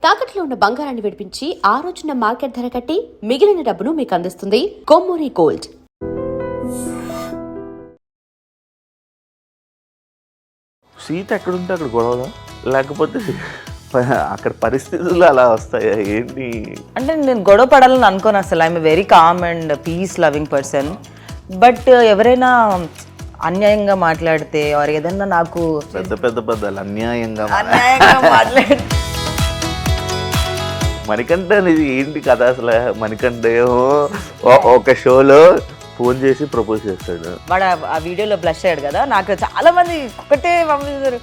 తాకట్లో ఉన్న బంగారాన్ని విడిపించి ఆ రోజున మార్కెట్ ధర కట్టి మిగిలిన డబ్బును మీకు అందిస్తుంది కొమ్మూరి గోల్డ్. సీత ఎక్కడుంటే అక్కడ గొడవ, లేకపోతే అక్కడ పరిస్థితులు అలా వస్తాయా ఏంటి? అంటే నేను గొడవ పడాలని అనుకోను అసలు. I'm very calm and piece loving person. But ఎవరైనా అన్యాయంగా మాట్లాడితే వారు ఏదన్నా నాకు పెద్ద పెద్ద పెద్దలు అన్యాయంగా మాట్లాడితే మణికంఠ అనేది ఏంటి కథ అసలు? మణికంఠ ఒక షోలో ఫోన్ చేసి ప్రపోజ్ చేస్తాడు. వాడు ఆ వీడియోలో బ్లష్ అయ్యాడు కదా. నాకు చాలా మంది ఒకటే పంపించారు,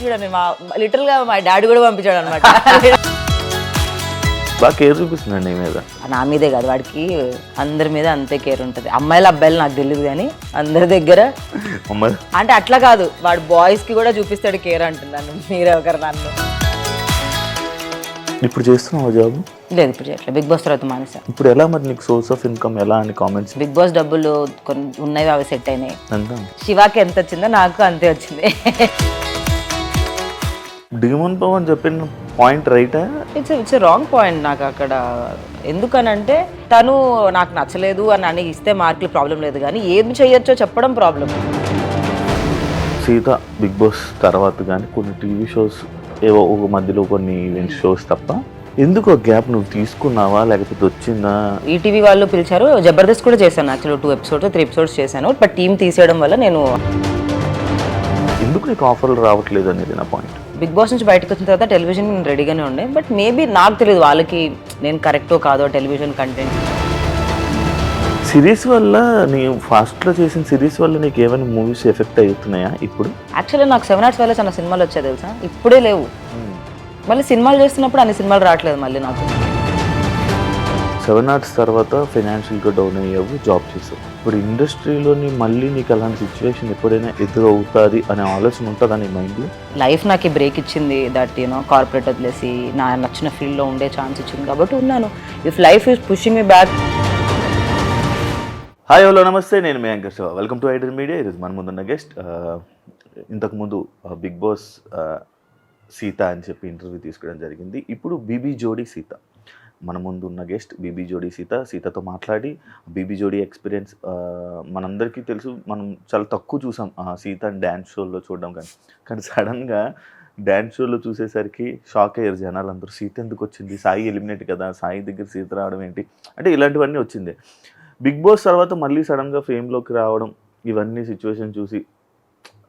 చూడండి మా లిటరల్ గా మా డాడీ కూడా పంపించాడు అనమాట. బాగా కేర్ చూపిస్తున్నాడు నీ మీద. నా మీదే కాదు, వాడికి అందరి మీద అంతే కేర్ ఉంటుంది. అమ్మాయిలు అబ్బాయిలు నాకు తెలియదు కానీ అందరి దగ్గర అంటే అట్లా కాదు, వాడు బాయ్స్ కి కూడా చూపిస్తాడు కేర్ అంటున్నాను. మీరే ఒకరు నన్ను ఇప్పుడు చేస్తున్నావు జాబ్? లేదు, ఇప్పుడు చేయట్లేదు. బిగ్ బాస్ తర్వాత మానేసా. ఇప్పుడు ఎలా మరి నీకు సోర్స్ ఆఫ్ ఇన్కమ్ ఎలా అని కామెంట్స్? బిగ్ బాస్ డబ్బులు కొన్ని ఉన్నాయి, అవి సెట్ అయినాయి. ఎంత? శివాకి ఎంత వచ్చిందో నాకు అంతే వచ్చింది. డిమోన్ పవన్ చెప్పిన పాయింట్ రైటా? It's wrong point. నాకు అక్కడ ఎందుకనంటే తను నాకు నచ్చలేదు అని ఇస్తే మార్కులు ప్రాబ్లం లేదు, కానీ ఏం చేయొచ్చో చెప్పడం ప్రాబ్లం. సీత బిగ్ బాస్ తర్వాత కానీ కొన్ని టీవీ షోస్ ఏవో ఒక మధ్యలో కొన్ని ఈవెంట్ షోస్ తప్ప ఎందుకు గ్యాప్ నువ్వు తీసుకున్నావా లేకపోతే వచ్చిందా? ఈటీవీ వాళ్ళు పిలిచారు, జబర్దస్త్ కూడా చేశాను. యాక్చువల్లీ 2 ఎపిసోడ్స్ 3 ఎపిసోడ్స్ చేశాను. బట్ టీం తీసేయడం వల్ల నేను ఎందుకు నీకు ఆఫర్లు రావట్లేదు అనేది నా పాయింట్. బిగ్ బాస్ నుంచి బయటకు వచ్చిన తర్వాత టెలివిజన్ నేను రెడీగానే ఉండే. బట్ మేబీ నాకు తెలియదు వాళ్ళకి నేను కరెక్టో కాదో టెలివిజన్ కంటెంట్. సిరీస్ వల్ల నీవు ఫాస్ట్లో చేసిన సిరీస్ వల్ల నీకు ఏమైనా మూవీస్ ఎఫెక్ట్ అవుతున్నాయా ఇప్పుడు? యాక్చువల్లీ నాకు 7 Arts వల్ల చాలా సినిమాలు వచ్చాయి తెలుసా, ఇప్పుడే లేవు. మళ్ళీ సినిమాలు చేస్తున్నప్పుడు అన్ని సినిమాలు రావట్లేదు మళ్ళీ నాకు. 7 Arts తర్వాత ఫైనాన్షియల్గా డౌన్ అయ్యావు, జాబ్ చేసావు. ఇప్పుడు ఇండస్ట్రీలోని మళ్ళీ నీకు అలాంటి సిచ్యువేషన్ ఎప్పుడైనా ఎదురవుతుంది అనే ఆలోచన ఉంటుందా నీ మైండ్లో? లైఫ్ నాకు బ్రేక్ ఇచ్చింది, దట్ కార్పొరేట్ వదిలేసి నా నచ్చిన ఫీల్డ్లో ఉండే ఛాన్స్ ఇచ్చింది కాబట్టి ఉన్నాను. If life is pushing me back. Hi hello నమస్తే, నేను మీ యాంకర్ శివ. వెల్కమ్ టు ఐడర్ మీడియా. ఈరోజు మన ముందున్న గెస్ట్ ఇంతకుముందు బిగ్ బాస్ సీత అని చెప్పి ఇంటర్వ్యూ తీసుకోవడం జరిగింది. ఇప్పుడు బీబీ జోడీ సీత మన ముందు ఉన్న గెస్ట్. బీబీ జోడీ సీతతో మాట్లాడి బీబీ జోడీ ఎక్స్పీరియన్స్ మనందరికీ తెలుసు. మనం చాలా తక్కువ చూసాం సీత డ్యాన్స్ షోలో చూడడం, కానీ సడన్గా డ్యాన్స్ షోలో చూసేసరికి షాక్ అయ్యారు జనాలు అందరూ. సీత ఎందుకు వచ్చింది, సాయి ఎలిమినేట్ కదా, సాయి దగ్గర సీత రావడం ఏంటి అంటే ఇలాంటివన్నీ వచ్చింది. బిగ్ బాస్ తర్వాత మళ్ళీ సడన్గా ఫేమ్లోకి రావడం, ఇవన్నీ సిచ్యువేషన్ చూసి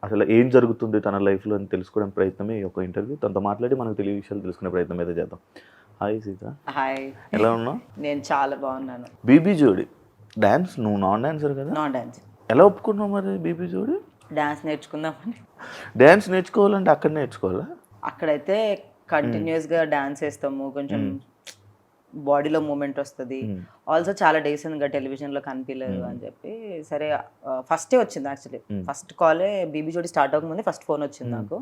అసలు ఏం జరుగుతుంది తన లైఫ్లో అని తెలుసుకోవడం ప్రయత్నమే ఈ ఒక ఇంటర్వ్యూ. తనతో మాట్లాడి మనకు తెలియ విషయాలు తెలుసుకునే ప్రయత్నం అయితే చేద్దాం. హాయ్ సీత. హాయ్, ఎలా ఉన్నావు? నేను చాలా బాగున్నాను. బీబీ జోడీ డాన్స్, నువ్వు నాన్ డాన్సర్ కదా? Non dance. ఎలా ఒప్పుకున్నావు మరి బీబీ జోడీ? డాన్స్ నేర్చుకుందామని. డాన్స్ నేర్చుకోవాలంటే అక్కడ నేర్చుకోవాలా? అక్కడైతే కంటిన్యూస్గా డాన్స్ వేస్తాము, కొంచెం బాడీలో మూమెంట్ వస్తుంది. ఆల్సో చాలా డేస్ ఇంకా టెలివిజన్లో కనిపించలేదు అని చెప్పి సరే ఫస్టే వచ్చింది. యాక్చువల్లీ ఫస్ట్ కాలే బీబీ జోడీ స్టార్ట్ అవ్వకముందే ఫస్ట్ ఫోన్ వచ్చింది నాకు.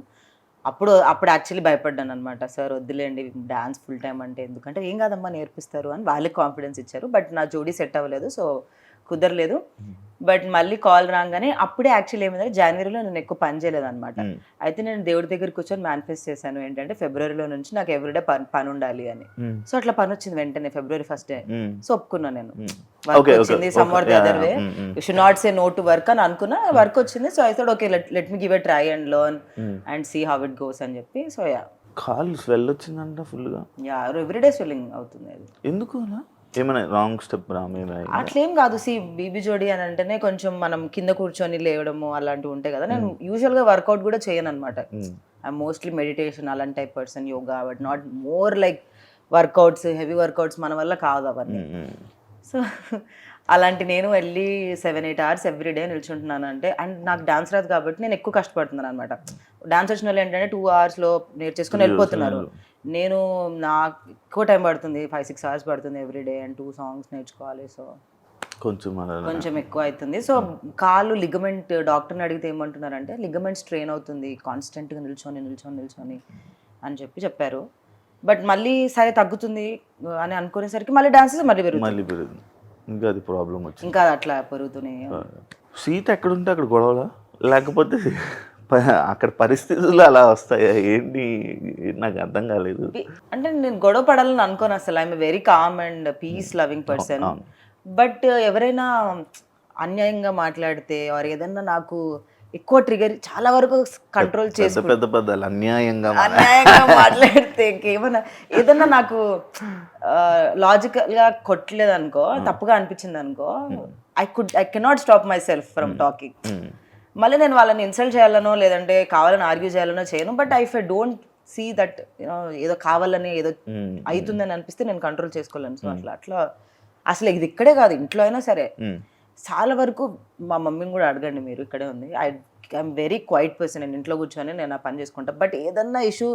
అప్పుడు యాక్చువల్లీ భయపడ్డాను అనమాట. సార్ వద్దులేండి డాన్స్ ఫుల్ టైం అంటే, ఎందుకంటే ఏం కాదమ్మా నేర్పిస్తారు అని వాళ్ళకి కాన్ఫిడెన్స్ ఇచ్చారు. బట్ నా జోడీ సెట్ అవ్వలేదు, సో కుదరలేదు. బట్ మళ్ళీ కాల్ రాగానే అప్పుడే యాక్చువల్లీ ఏమైందంటే జనవరిలో నేను ఎక్కువ పని చేయలేదు అనమాట. అయితే నేను దేవుడి దగ్గర కూర్చొని మేనిఫెస్ట్ చేశాను ఏంటంటే ఫిబ్రవరిలో నుంచి నాకు ఎవ్రీడే పని ఉండాలి అని. సో అట్లా పని వచ్చింది వెంటనే February 1st సో ఒప్పుకున్నాను నేను. వర్క్ వచ్చింది, somewhat the other way, you should not say no to work అని అనుకున్నా. వర్క్ వచ్చింది, so I thought okay let me give a try and learn and see how it goes అని చెప్పి. So call swell వచ్చిందంట ఫుల్గా. Everyday swelling అవుతుంది. అది ఎందుకు అలా? ఏమైనా రాంగ్ స్టెప్ అట్లేం కాదు. బీబీ జోడీ అని అంటేనే కొంచెం మనం కింద కూర్చొని లేవడము అలాంటివి ఉంటాయి కదా. నేను యూజువల్గా వర్కౌట్ కూడా చేయను అనమాట. ఐ మోస్ట్లీ మెడిటేషన్ అలాంటి type person, yoga, but not more like workouts, heavy workouts మన వల్ల కాదు అవన్నీ. సో అలాంటి నేను వెళ్ళి 7-8 hours ఎవ్రీడే నిల్చుంటున్నాను అంటే, అండ్ నాకు డాన్స్ రాదు కాబట్టి నేను ఎక్కువ కష్టపడుతున్నాను అనమాట. డాన్స్ వచ్చిన వాళ్ళు ఏంటంటే 2 hours నేర్చేసుకుని వెళ్ళిపోతున్నారు. నేను నాకు ఎక్కువ టైం పడుతుంది, 5-6 hours పడుతుంది ఎవ్రీడే, అండ్ 2 songs నేర్చుకోవాలి. సో కొంచెం ఎక్కువ అవుతుంది. సో కాలు లిగమెంట్, డాక్టర్ని అడిగితే ఏమంటున్నారంటే లిగమెంట్ స్ట్రెయిన్ అవుతుంది కాన్స్టెంట్గా నిల్చొని అని చెప్పారు. బట్ మళ్ళీ సరే తగ్గుతుంది అని అనుకునేసరికి మళ్ళీ డాన్సెస్ మళ్ళీ పెరుగుతుంది. ఇంకా అది ప్రాబ్లం వచ్చింది, ఇంకా అట్లా పెరుగుతూనే. సీత ఎక్కడుంటే అక్కడ గొడవలా, లేకపోతే అక్కడ పరిస్థితులు అలా వస్తాయా ఏంటి? నాకు అర్థం కాలేదు. అంటే నేను గొడవ పడాలని అనుకోను అసలు. I'm very calm and piece loving person. But ఎవరైనా అన్యాయంగా మాట్లాడితే ఆర్ ఏదన్నా నాకు ఎక్కువ ట్రిగర్ చాలా వరకు కంట్రోల్ చేసుకుంటా. పెద్ద పెద్దలు అన్యాయంగా మాట్లాడితే ఇంకేమన్నా ఏదన్నా నాకు లాజికల్ గా కొట్టలేదు అనుకో, తప్పుగా అనిపించింది అనుకో, I cannot stop my self from talking. మళ్ళీ నేను వాళ్ళని ఇన్సల్ట్ చేయాలనో లేదంటే కావాలని ఆర్గ్యూ చేయాలనో చేయను. But I don't see that ఏదో కావాలని ఏదో అవుతుందని అనిపిస్తే నేను కంట్రోల్ చేసుకోలేను. సో అట్లా అసలు ఇది ఇక్కడే కాదు, ఇంట్లో అయినా సరే చాలా వరకు మా మమ్మీని కూడా అడగండి మీరు, ఇక్కడే ఉంది. I'm very quiet person. నేను ఇంట్లో కూర్చొని నేను ఆ పని చేసుకుంటా. బట్ ఏదన్నా ఇష్యూ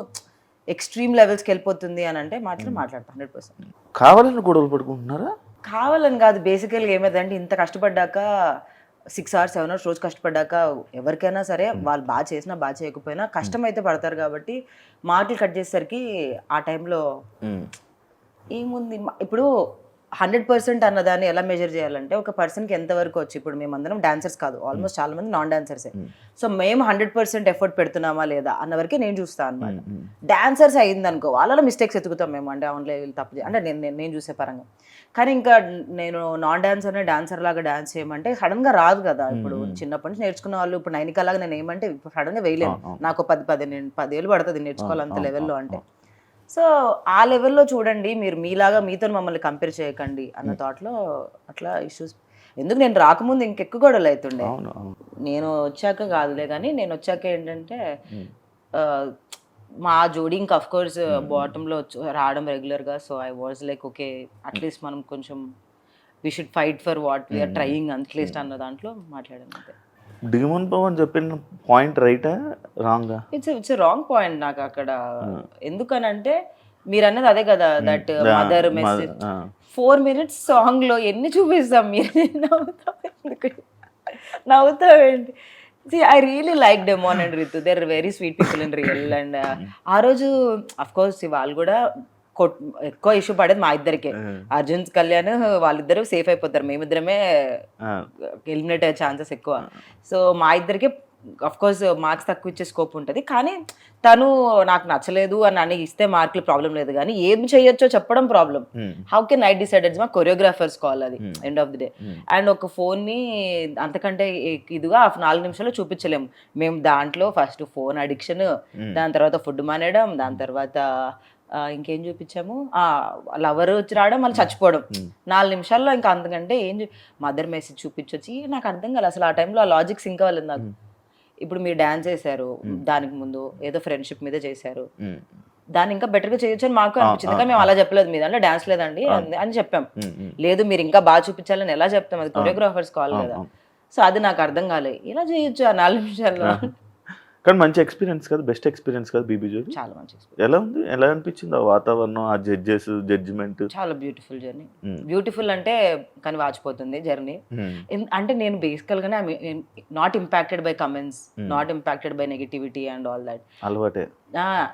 ఎక్స్ట్రీమ్ లెవెల్స్కి వెళ్ళిపోతుంది అని అంటే మాట్లాడతా 100%. కావాలని గొడవలు పడుకుంటున్నారా? కావాలని కాదు, బేసికల్గా ఏమైందంటే ఇంత కష్టపడ్డాక 6 hours 7 hours రోజు కష్టపడ్డాక ఎవరికైనా సరే వాళ్ళు బాగా చేసినా బాగా చేయకపోయినా కష్టం అయితే పడతారు. కాబట్టి మాటలు కట్ చేసేసరికి ఆ టైంలో ఏముంది ఇప్పుడు 100% అన్నదాన్ని ఎలా మెజర్ చేయాలంటే ఒక పర్సన్కి ఎంతవరకు వచ్చి, ఇప్పుడు మేమందరం డాన్సర్స్ కాదు, ఆల్మోస్ట్ చాలా మంది నాన్ డాన్సర్సే. సో మేము 100% ఎఫర్ట్ పెడుతున్నామా లేదా అన్న వరకే నేను చూస్తాను అనమాట. డాన్సర్స్ అయిందనుకో వాళ్ళలో మిస్టేక్స్ ఎత్తుకుతాం మేము, అంటే అవునులే వీళ్ళు తప్పు అంటే నేను చూసే పరంగా. కానీ ఇంకా నేను నాన్ డాన్సర్నే డాన్సర్ లాగా డాన్స్ చేయమంటే సడన్గా రాదు కదా. ఇప్పుడు చిన్నప్పటి నుంచి నేర్చుకున్న వాళ్ళు ఇప్పుడు నైనికా లాగా నేను ఏమంటే ఇప్పుడు సడన్గా వేయలేను. నాకు 10 ఏళ్ళు పడుతుంది నేర్చుకోవాలి అంత లెవెల్లో అంటే. సో ఆ లెవెల్లో చూడండి, మీరు మీలాగా మీతో మమ్మల్ని కంపేర్ చేయకండి అన్న థాట్లో అట్లా ఇష్యూస్. ఎందుకు నేను రాకముందు ఇంకెక్కువ గొడవలు అవుతుండే, నేను వచ్చాక కాదులే. కానీ నేను వచ్చాక ఏంటంటే మా జోడీ ఇంకా అఫ్ కోర్స్ బాటంలో రావడం రెగ్యులర్గా. So I was like okay, at least మనం కొంచెం we should fight for what we're trying at least అన్న దాంట్లో మాట్లాడాను అంతే. డిమోన్ పవన్ చెప్పిన పాయింట్ రైటా రాంగా? ఇట్స్ రాంగ్ పాయింట్ నాకు అక్కడ. ఎందుకనంటే మీరు అన్నది అదే కదా, that mother message 4 minutes song లో ఎన్ని చూపిస్తాం, మీరు నవ్వుతావేంటి? I really like Demon and Rithu, they are very sweet people in real. And ఆ రోజు అఫ్ కోర్స్ వాళ్ళు కూడా ఎక్కువ ఇష్యూ పడేది మా ఇద్దరికే. అర్జున్ కళ్యాణ్ వాళ్ళిద్దరూ సేఫ్ అయిపోతారు, మేమిద్దరమే ఎలిమినేట్ అయ్యే ఛాన్సెస్ ఎక్కువ. సో మా ఇద్దరికే అఫ్ కోర్స్ మార్క్స్ తక్కువ ఇచ్చే స్కోప్ ఉంటుంది. కానీ తను నాకు నచ్చలేదు అని ఇస్తే మార్కులు ప్రాబ్లం లేదు, కానీ ఏం చేయొచ్చో చెప్పడం problem. How can I decided మా కొరియోగ్రాఫర్స్ కాల్ అది end of the day. And ఒక ఫోన్ని అంతకంటే ఇదిగా 4 నిమిషాల్లో చూపించలేము మేము. దాంట్లో ఫస్ట్ ఫోన్ అడిక్షన్, దాని తర్వాత ఫుడ్ మానేయడం, దాని తర్వాత ఇంకేం చూపించాము, లవర్ వచ్చి రావడం, మళ్ళీ చచ్చిపోవడం 4 నిమిషాల్లో. ఇంకా అంతకంటే మదర్ మెసేజ్ చూపించొచ్చి నాకు అర్థం కాలేదు అసలు ఆ టైంలో. ఆ లాజిక్ సింక్ అవ్వలేదు నాకు. ఇప్పుడు మీరు డాన్స్ చేశారు, దానికి ముందు ఏదో ఫ్రెండ్షిప్ మీద చేశారు, దాన్ని ఇంకా బెటర్గా చేయొచ్చు అని మాకు అనిపించింది. కానీ మేము అలా చెప్పలేదు, మీ దాంట్లో డాన్స్ లేదండి అని చెప్పాం. లేదు మీరు ఇంకా బాగా చూపించాలని ఎలా చెప్తాం, అది కొరియోగ్రాఫర్స్ కాల్ కదా. సో అది నాకు అర్థం కాలేదు, ఇలా చేయొచ్చు ఆ 4 నిమిషాల్లో. కానీ మంచి ఎక్స్పీరియన్స్ కదా, బెస్ట్ ఎక్స్పీరియన్స్ కదా బీబీ జోడీ. చాలా మంచి ఎక్స్పీరియన్స్. ఎలా ఉంది, ఎలా అనిపించింది ఆ వాతావరణం, ఆ జడ్జిమెంట్? చాలా బ్యూటిఫుల్ జర్నీ. బ్యూటిఫుల్ అంటే కానీ వాచిపోతుంది జర్నీ. అంటే నేను బేసికల్ గానే not impacted by comments, not impacted by negativity and all that. అలవాటే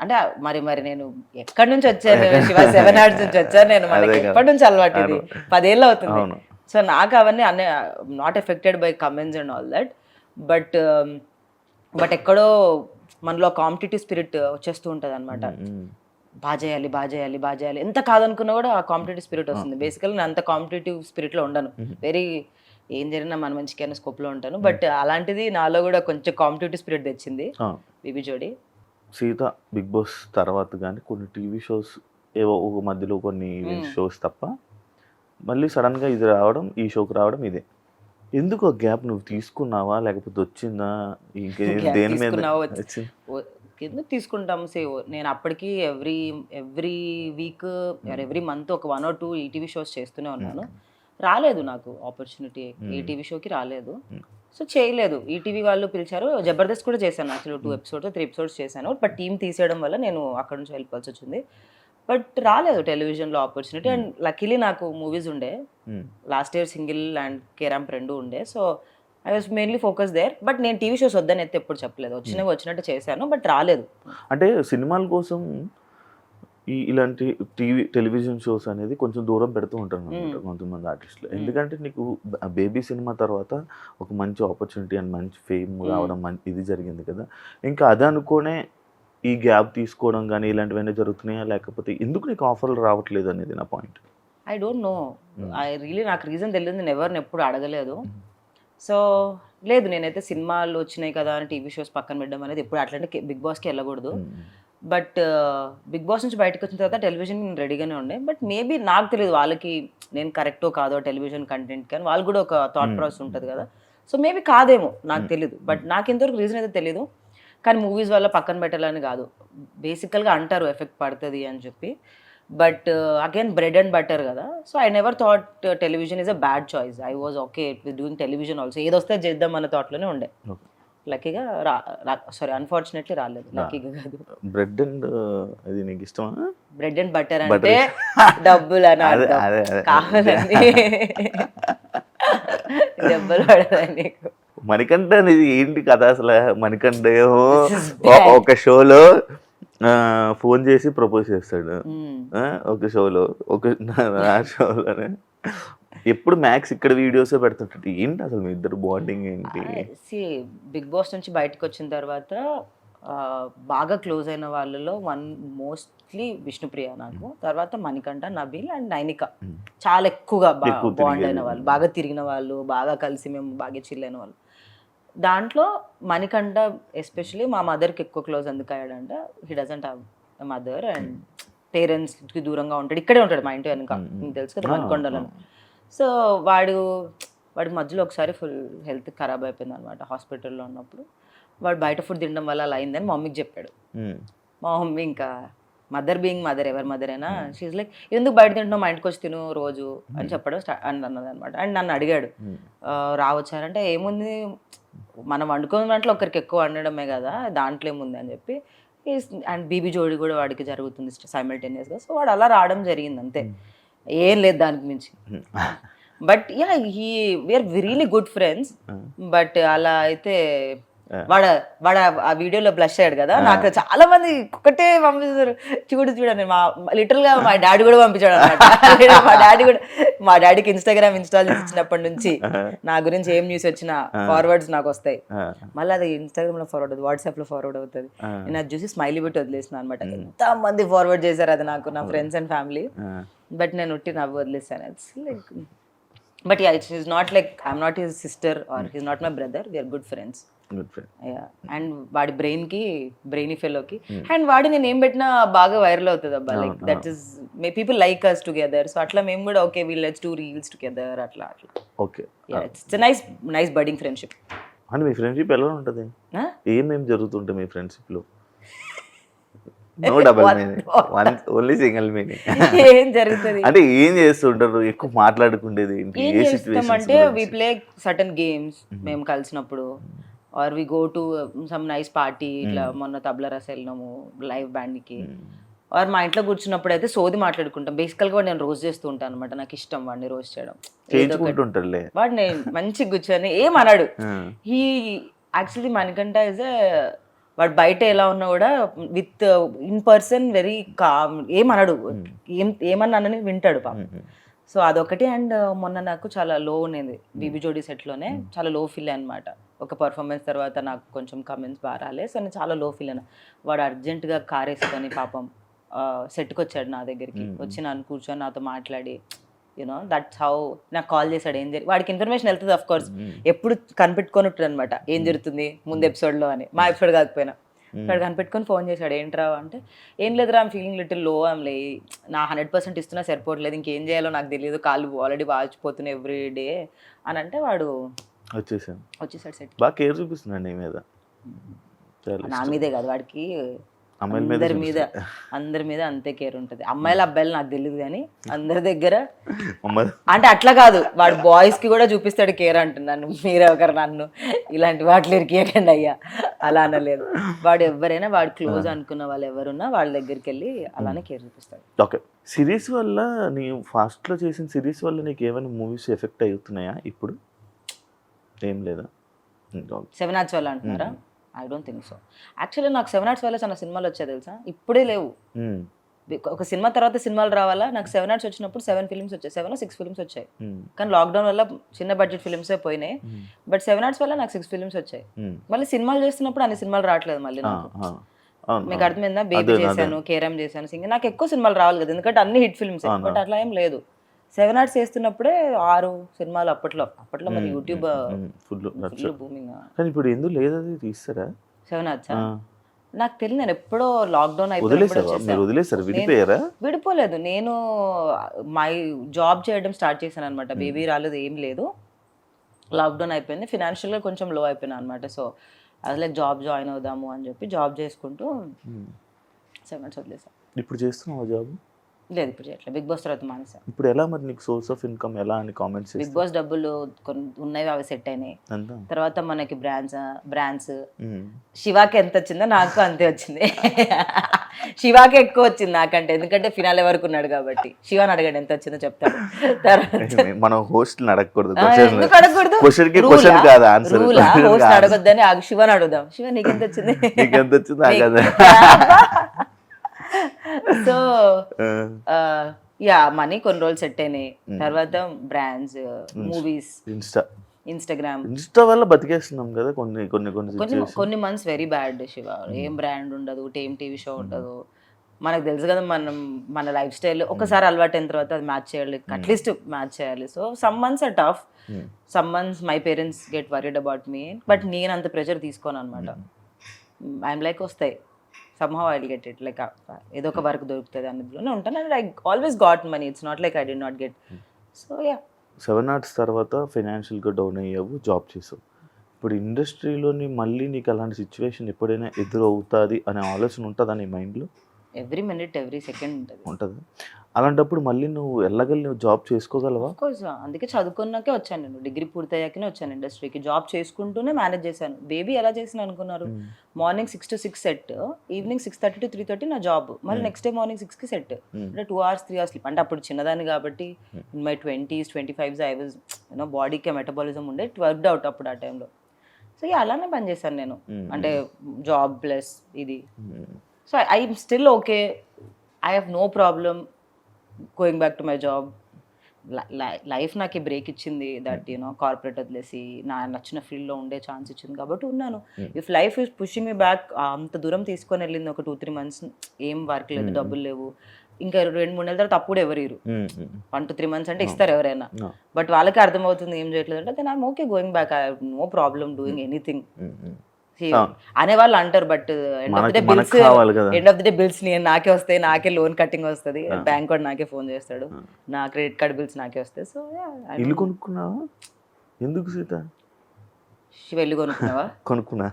అంటే మరి నేను ఎక్కడి నుంచి వచ్చాను, శివ 7 hours నుంచి వచ్చాను నేను. మనకి ఎప్పటి నుంచి అలవాటు, ఇది 10 ఏళ్ళు అవుతుంది. సో నాకు అవన్నీ not affected by comments and all that. But ఎక్కడో మనలో కాంపిటేటివ్ స్పిరిట్ వచ్చేస్తూ ఉంటుంది అనమాట. బాగా చేయాలి ఎంత కాదనుకున్నా కూడా ఆ కాంపిటేటివ్ స్పిరిట్ వస్తుంది. బేసికల్ నేను అంత కాంపిటేటివ్ స్పిరిట్లో ఉండను, వెరీ ఏం జరిగినా మన మంచికైనా స్కోప్లో ఉంటాను. బట్ అలాంటిది నాలో కూడా కొంచెం కాంపిటేటివ్ స్పిరిట్ తెచ్చింది బీబీ జోడీ. సీత బిగ్ బాస్ తర్వాత కానీ కొన్ని టీవీ షోస్ ఏవో ఒక మధ్యలో కొన్ని షోస్ తప్ప మళ్ళీ సడన్గా ఇది రావడం, ఈ షోకి రావడం ఇదే. ఎందుకు గ్యాప్ నువ్వు తీసుకున్నావా లేకపోతే వచ్చిందా? దేని మీద ఎందుకు తీసుకుంటాం? నేను అప్పటికి ఎవ్రీ వీక్ ఎవ్రీ మంత్ ఒక 1 or 2 ఈటీవీ షోస్ చేస్తూనే ఉన్నాను. రాలేదు నాకు ఆపర్చునిటీ, ఏ టీవీ షోకి రాలేదు. సో చేయలేదు. ఈటీవీ వాళ్ళు పిలిచారు, జబర్దస్త్ కూడా చేశాను యాక్చువల్లీ 2 episodes 3 episodes చేశాను. బట్ టీం తీసేయడం వల్ల నేను అక్కడ నుంచి వెళ్ళిపోవాల్సి వచ్చింది. బట్ రాలేదు టెలివిజన్లో ఆపర్చునిటీ. అండ్ లక్కీలీ నాకు మూవీస్ ఉండే, లాస్ట్ ఇయర్ సింగిల్ అండ్ కేరాంప్ 2 ఉండే. So I was mainly focus there. But నేను టీవీ షోస్ వద్దని అయితే ఎప్పుడు చెప్పలేదు, వచ్చినట్టు చేశాను, బట్ రాలేదు. అంటే సినిమాల కోసం ఇలాంటి టెలివిజన్ షోస్ అనేది కొంచెం దూరం పెడుతూ ఉంటారు అన్నమాట కొంతమంది ఆర్టిస్టులు. ఎందుకంటే నీకు బేబీ సినిమా తర్వాత ఒక మంచి ఆపర్చునిటీ అండ్ మంచి ఫేమ్ రావడం ఇది జరిగింది కదా. ఇంకా అది అనుకోనే ఈ గ్యాప్ తీసుకోవడం కానీ ఇలాంటివన్నీ జరుగుతున్నాయా, లేకపోతే ఎందుకు నీకు ఆఫర్లు రావట్లేదు అనేది నా పాయింట్. ఐ డోంట్ నో, నాకు రీజన్ తెలియదు, నేను ఎవరిని ఎప్పుడు అడగలేదు. సో లేదు, నేనైతే సినిమాలు వచ్చినాయి కదా అని టీవీ షోస్ పక్కన పెట్టడం అనేది ఎప్పుడు అట్లాంటి బిగ్ బాస్కి వెళ్ళకూడదు. బట్ బిగ్ బాస్ నుంచి బయటకు వచ్చిన తర్వాత టెలివిజన్ రెడీగానే ఉండే. బట్ మేబీ నాకు తెలియదు వాళ్ళకి నేను కరెక్టో కాదో టెలివిజన్ కంటెంట్, కానీ వాళ్ళు కూడా ఒక థాట్ ప్రాసెస్ ఉంటుంది కదా. సో మేబీ కాదేమో, నాకు తెలీదు. బట్ నాకు ఎంతవరకు రీజన్ అయితే తెలీదు. కానీ మూవీస్ వల్ల పక్కన పెట్టాలని కాదు, బేసికల్గా అంటారు ఎఫెక్ట్ పడుతుంది అని చెప్పి. But again bread and butter కదా. So I never thought television is a bad choice. I was okay with doing television also. ఏదొస్తే చేద్దాం అన్న థాట్లోనే ఉండే. లక్కీగా సారీ అన్ఫార్చునేట్లీ రాలేదు. లక్కీగా కాదు. బ్రెడ్ అండ్ అది నీకు ఇష్టమా? బ్రెడ్ అండ్ బటర్ అంటే డబ్బులు అని కావాలండి, డబ్బులు పడదా నీకు? మణికంఠ అనేది ఏంటి కదా అసలు? మణికంఠ ఒక షోలో ఫోన్ చేసి ప్రపోజ్ చేస్తాడు, ఒక షోలో ఆ షోలోనే ఎప్పుడు మ్యాక్స్ ఇక్కడ వీడియోస్ పెడుతుంటాడు. ఏంటి అసలు మీ ఇద్దరు బాండింగ్ ఏంటి? బిగ్ బాస్ నుంచి బయటకు వచ్చిన తర్వాత బాగా క్లోజ్ అయిన వాళ్ళలో మోస్ట్లీ విష్ణుప్రియ నాకు, తర్వాత మణికంఠ, నబీల్ అండ్ నైనిక. చాలా ఎక్కువగా బాండ్ అయిన వాళ్ళు, బాగా తిరిగిన వాళ్ళు, బాగా కలిసి మేము బాగా చిల్ అయిన వాళ్ళు. దాంట్లో మణికంఠ ఎస్పెషలీ మా మదర్కి ఎక్కువ క్లోజ్ ఎందుకు అయ్యాడంటే he doesn't have a mother and పేరెంట్స్కి దూరంగా ఉంటాడు. ఇక్కడే ఉంటాడు మా ఇంటి వెనుక, మీకు తెలుసు కదా మణికొండలో. సో వాడి మధ్యలో ఒకసారి ఫుల్ హెల్త్ ఖరాబ్ అయిపోయింది అనమాట హాస్పిటల్లో ఉన్నప్పుడు. వాడు బయట ఫుడ్ తినడం వల్ల అలా అయిందని మా మమ్మీకి చెప్పాడు. మా మమ్మీ ఇంకా మదర్ బీయింగ్ మదర్, ఎవరి మదర్ అయినా షీజ్ లైక్ ఎందుకు బయట తింటున్నావు, మా ఇంటికి వచ్చి తిను రోజు అని చెప్పడం అన్నది అనమాట. అండ్ నన్ను అడిగాడు రావచ్చారంటే ఏముంది మనం వండుకున్న దాంట్లో ఒకరికి ఎక్కువ వండడమే కదా, దాంట్లో ఏముంది అని చెప్పి. అండ్ బీబీ జోడి కూడా వాడికి జరుగుతుంది సైమల్టేనియస్గా. సో వాడు అలా రావడం జరిగింది అంతే, ఏం లేదు దానికి మించి. But yeah we're really good friends. But అలా అయితే వాడు ఆ వీడియోలో బ్లష్ అయ్యాడు కదా, నాకు చాలా మంది ఒకటే పంపిస్తారు, చూడండి లిటరల్ గా మా డాడీ కూడా పంపించాడు అనమాట. మా డాడీకి ఇన్స్టాగ్రామ్ ఇన్స్టాల్ చేసినప్పటి నుంచి నా గురించి ఏం న్యూస్ వచ్చినా ఫార్వర్డ్స్ నాకు వస్తాయి. మళ్ళీ అది ఇన్స్టాగ్రామ్ లో ఫార్వర్డ్ అవుతుంది, వాట్సాప్ లో ఫార్వర్డ్ అవుతుంది. నేను అది చూసి స్మైలీ పెట్టి వదిలేసిన అనమాట. ఎంత మంది ఫార్వర్డ్ చేశారు అది నాకు, నా ఫ్రెండ్స్ అండ్ ఫ్యామిలీ. బట్ నేను ఉట్టి నవ్వు వదిలేసాను. It's like but yeah it's is not like I'm not his sister or his not my brother, we're good friends. And వాడి బ్రెయినీ ఫెలోకి అండ్ వాడి నేను ఏం పెట్టినా బాగా వైరల్ అవుతుంది అబ్బా. Like that is people like us together. So అట్లా మేము కూడా okay let's do reels together అట్లా. Okay, it's nice budding friendship. అంటే మీ ఫ్రెండ్షిప్ ఎలా ఉంటుంది? ఏమేం జరుగుతుంటాయి మీ ఫ్రెండ్షిప్ లో? No double meaning, only single meaning. ఏం జరుగుతుంది అంటే ఏం చేస్తుంటారు? ఎక్కువ మాట్లాడుకుండేది ఏంటి? ఏం చేస్తాం అంటే వి ప్లే సర్టన్ గేమ్స్ మేము కలిసినప్పుడు, or we go to some nice party. ఇట్లా మొన్న తబలా రస వెళ్ళినాము లైవ్ బ్యాండ్కి. ఆర్ మా ఇంట్లో కూర్చున్నప్పుడు అయితే సోది మాట్లాడుకుంటాం. బేసికల్గా నేను రోజు చేస్తూ ఉంటాను అనమాట, నాకు ఇష్టం వాడిని రోజు చేయడం. వాడు నేను మంచిగా కూర్చొని ఏమన్నాడు. హీ యాక్చువల్లీ మణికంఠ ఇస్ వాడు బయట ఎలా ఉన్నా కూడా with in person very calm, ఏమన్నాడు, ఏమన్నానని వింటాడు పాపం. సో అదొకటి. అండ్ మొన్న నాకు చాలా లో ఉండేది బీబీ జోడీ సెట్లోనే, చాలా లో ఫీల్ అనమాట. ఒక పర్ఫార్మెన్స్ తర్వాత నాకు కొంచెం కమెంట్స్ బాగా రాలేదు. సో నేను చాలా లో ఫీల్ అయినా. వాడు అర్జెంటుగా కార్ వేసుకొని పాపం సెట్కి వచ్చాడు నా దగ్గరికి, వచ్చి నన్ను కూర్చొని నాతో మాట్లాడి యూనో దట్స్ హౌ నాకు కాల్ చేశాడు. ఏం జరిగి వాడికి ఇన్ఫర్మేషన్ వెళ్తుంది అఫ్ కోర్స్, ఎప్పుడు కనిపెట్టుకొని ఉంటుంది అనమాట ఏం జరుగుతుంది ముందు ఎపిసోడ్లో అని. మా ఎపిసోడ్ కాకపోయినా వాడు కనిపెట్టుకొని ఫోన్ చేశాడు, ఏంట్రా అంటే ఏం లేదురా ఐమ్ ఫీలింగ్ లిటిల్ లో, ఐమ్ లే నా 100% ఇస్తున్నా సరిపోవట్లేదు, ఇంకేం చేయాలో నాకు తెలియదు, కాళ్ళు ఆల్రెడీ వాచిపోతున్నాయి ఎవ్రీ డే అని అంటే వాడు వచ్చేసాడు సెట్. బాగా కేర్ చూపిస్తున్నాడు మీద, నా మీదే కాదు వాడికి అందరి మీద అంతే కేర్ ఉంటుంది. అమ్మాయిలు అబ్బాయిలు నాకు తెలియదు కానీ అందరి దగ్గర అంటే అట్లా కాదు, వాడు బాయ్స్ కి కూడా చూపిస్తాడు కేర్ అంటున్నాను. మీరే ఒకరు నన్ను ఇలాంటి వాటిలో ఇరికేయకండి అయ్యా, అలా అనలేదు. వాడు ఎవరైనా వాడు క్లోజ్ అనుకున్న వాళ్ళు ఎవరున్నా వాళ్ళ దగ్గరికి వెళ్ళి అలానే కేర్ చూపిస్తాడు. ఓకే, సిరీస్ వల్ల నీ ఫాస్ట్ లో చేసిన సిరీస్ వల్ల నీకు ఏమైనా మూవీస్ ఎఫెక్ట్ అవుతున్నాయా ఇప్పుడు? ఏం లేదా? 7 Arts వల్ల అంటున్నారా? I don't think so. Actually నాకు 7 Arts వల్ల చాలా సినిమాలు వచ్చాయి తెలుసా, ఇప్పుడే లేవు. ఒక సినిమా తర్వాత సినిమాలు రావాలా, నాకు 7 Arts వచ్చినప్పుడు 7 ఫిల్మ్స్ వచ్చాయి, 7 or 6 ఫిల్మ్స్ వచ్చాయి. కానీ లాక్డౌన్ వల్ల చిన్న బడ్జెట్ ఫిల్మ్సే పోయినాయి. బట్ 7 Arts వల్ల నాకు 6 ఫిల్మ్స్ వచ్చాయి. మళ్ళీ సినిమాలు చేస్తున్నప్పుడు అన్ని సినిమాలు రావట్లేదు మళ్ళీ నాకు. మీకు అర్థమైందా? బేబీ చేశాను, కేరం చేశాను, సింగింగ్, నాకు ఎక్కువ సినిమాలు రావాలి కదా, ఎందుకంటే అన్ని హిట్ ఫిల్మ్స్. బట్ అట్లా ఏం లేదు. 7 Arts చేస్తున్నప్పుడే 6 సినిమాలు అప్పట్లో మరి యూట్యూబ్ ఫుల్ బూమింగ్. కానీ ఇప్పుడు ఎందుకు లేదు, అది తీస్తారా 7 Arts? నాకు తెలియదు, నేను ఎప్పుడో లాక్డౌన్ అయిపోయారా? విడిపోలేదు, నేను మై జాబ్ చేయడం స్టార్ట్ చేశాను అనమాట. బేబీ రాలేదు, ఏం లేదు, లాక్డౌన్ అయిపోయింది, ఫినాన్షియల్గా కొంచెం లో అయిపోయినా అనమాట. సో అది లైక్ జాబ్ జాయిన్ అవుదాము అని చెప్పి జాబ్ చేసుకుంటూ 7 Arts వదిలేసాను. ఇప్పుడు చేస్తున్నావా జాబ్? లేదు, ఇప్పుడు చేయట్లేదు. బిగ్ బాస్ తర్వాత మానేసాను. ఇప్పుడు ఎలా మరి నీకు సోర్స్ ఆఫ్ ఇన్కమ్ ఎలా అని కామెంట్స్? బిగ్ బాస్ డబ్బులు కొన్ని ఉన్నాయి, అవి సెట్ అయినాయి. తర్వాత మనకి బ్రాండ్స్ శివాకి ఎంత వచ్చిందో నాకు అంతే వచ్చింది. శివాకి ఎక్కువ వచ్చింది నాకంటే, ఎందుకంటే ఫినాలే వరకు ఉన్నాడు కాబట్టి. శివాని అడగండి ఎంత వచ్చిందో చెప్తాడు. మనం హోస్ట్ అడగకూడదు, ఎందుకు అడగకూడదు? హోస్ట్ అడగొద్దని శివాని అడుగుదాం. శివ నీకెంత వచ్చింది? సో యా, మనీ కొన్ని రోజులు సెట్ అయినాయి. తర్వాత బ్రాండ్స్, మూవీస్, ఇన్స్టాగ్రామ్ వల్ల బతికేస్తున్నాం కదా. కొన్ని మంత్స్ వెరీ బ్యాడ్ శివ. ఏం బ్రాండ్ ఉండదు, ఏం టీవీ షో ఉండదు. మనకు తెలుసు కదా, మన లైఫ్ స్టైల్ ఒకసారి అలవాటు అయిన తర్వాత అది మ్యాచ్ చేయాలి, అట్లీస్ట్ మ్యాచ్ చేయాలి. So some months or tough, some months my parents get worried about me. But నేను అంత ప్రెషర్ తీసుకోను అనమాట. ఐఎమ్ లైక్ వస్తాయి, somehow I'll get it, like ఏదో ఒక వర్క్ దొరుకుతుంది అన్నదిలోనే ఉంటాను. And I always got money, it's not like I did not get. So yeah, 7 Arts తర్వాత ఫైనాన్షియల్గా డౌన్ అయ్యావు, జాబ్ చేసావు. ఇప్పుడు ఇండస్ట్రీలోని మళ్ళీ నీకు అలాంటి సిచ్యువేషన్ ఎప్పుడైనా ఎదురవుతుంది అనే ఆలోచన ఉంటుందా నీ మైండ్లో? ఎవ్రీ మినిట్ ఎవ్రీ సెకండ్ ఉంటుంది. అలాంటప్పుడు మళ్ళీ నువ్వు నువ్వు జాబ్ చేసుకోగలవా? కోర్స్, అందుకే చదువుకున్నాకే వచ్చాను నేను. డిగ్రీ పూర్తయ్యాకనే వచ్చాను ఇండస్ట్రీకి. జాబ్ చేసుకుంటూనే మేనేజ్ చేశాను. బేబీ ఎలా చేసిన అనుకున్నారు? Morning 6 to 6 set, evening 6:30 to 3:30 నా జాబ్, మళ్ళీ నెక్స్ట్ డే మార్నింగ్ 6కి సెట్. అంటే 2 hours 3 hours స్లీప్. అంటే అప్పుడు చిన్నదాన్ని కాబట్టి, in my 20s 25s I was బాడీకి మెటబాలిజం ఉండే, ఇట్ వర్క్డ్ అవుట్ అప్పుడు ఆ టైంలో. సో అలానే పని చేశాను నేను, అంటే జాబ్ ప్లస్ ఇది. So I'm still okay, I have no problem going back to my job. Life నాకు బ్రేక్ ఇచ్చింది, దట్ కార్పొరేట్ వదిలేసి నా నచ్చిన ఫీల్డ్లో ఉండే ఛాన్స్ ఇచ్చింది కాబట్టి ఉన్నాను. If life is pushing me back, అంత దూరం తీసుకొని వెళ్ళింది ఒక 2-3 months, ఏం వర్క్ లేదు, డబ్బులు లేవు, ఇంకా 2-3 నెలల తర్వాత అప్పుడు ఎవరు 1 to 3 months అంటే ఇస్తారు ఎవరైనా. బట్ వాళ్ళకి అర్థమవుతుంది ఏం చేయట్లేదు అంటే, then I'm okay going back, I have no problem doing anything అనేవాళ్ళు అంటారు. But end of the day bills నాకే వస్తాయి, నాకే లోన్ కట్టింగ్ వస్తుంది, బ్యాంక్ వాడు నాకే ఫోన్ చేస్తాడు, నా క్రెడిట్ కార్డ్ బిల్స్ నాకే వస్తాయి. సో ఇల్లు కొనుక్కున్నావా? ఎందుకు సీత? శివ ఇల్లు కొనుక్కున్నావా? కొనుక్కున్నా.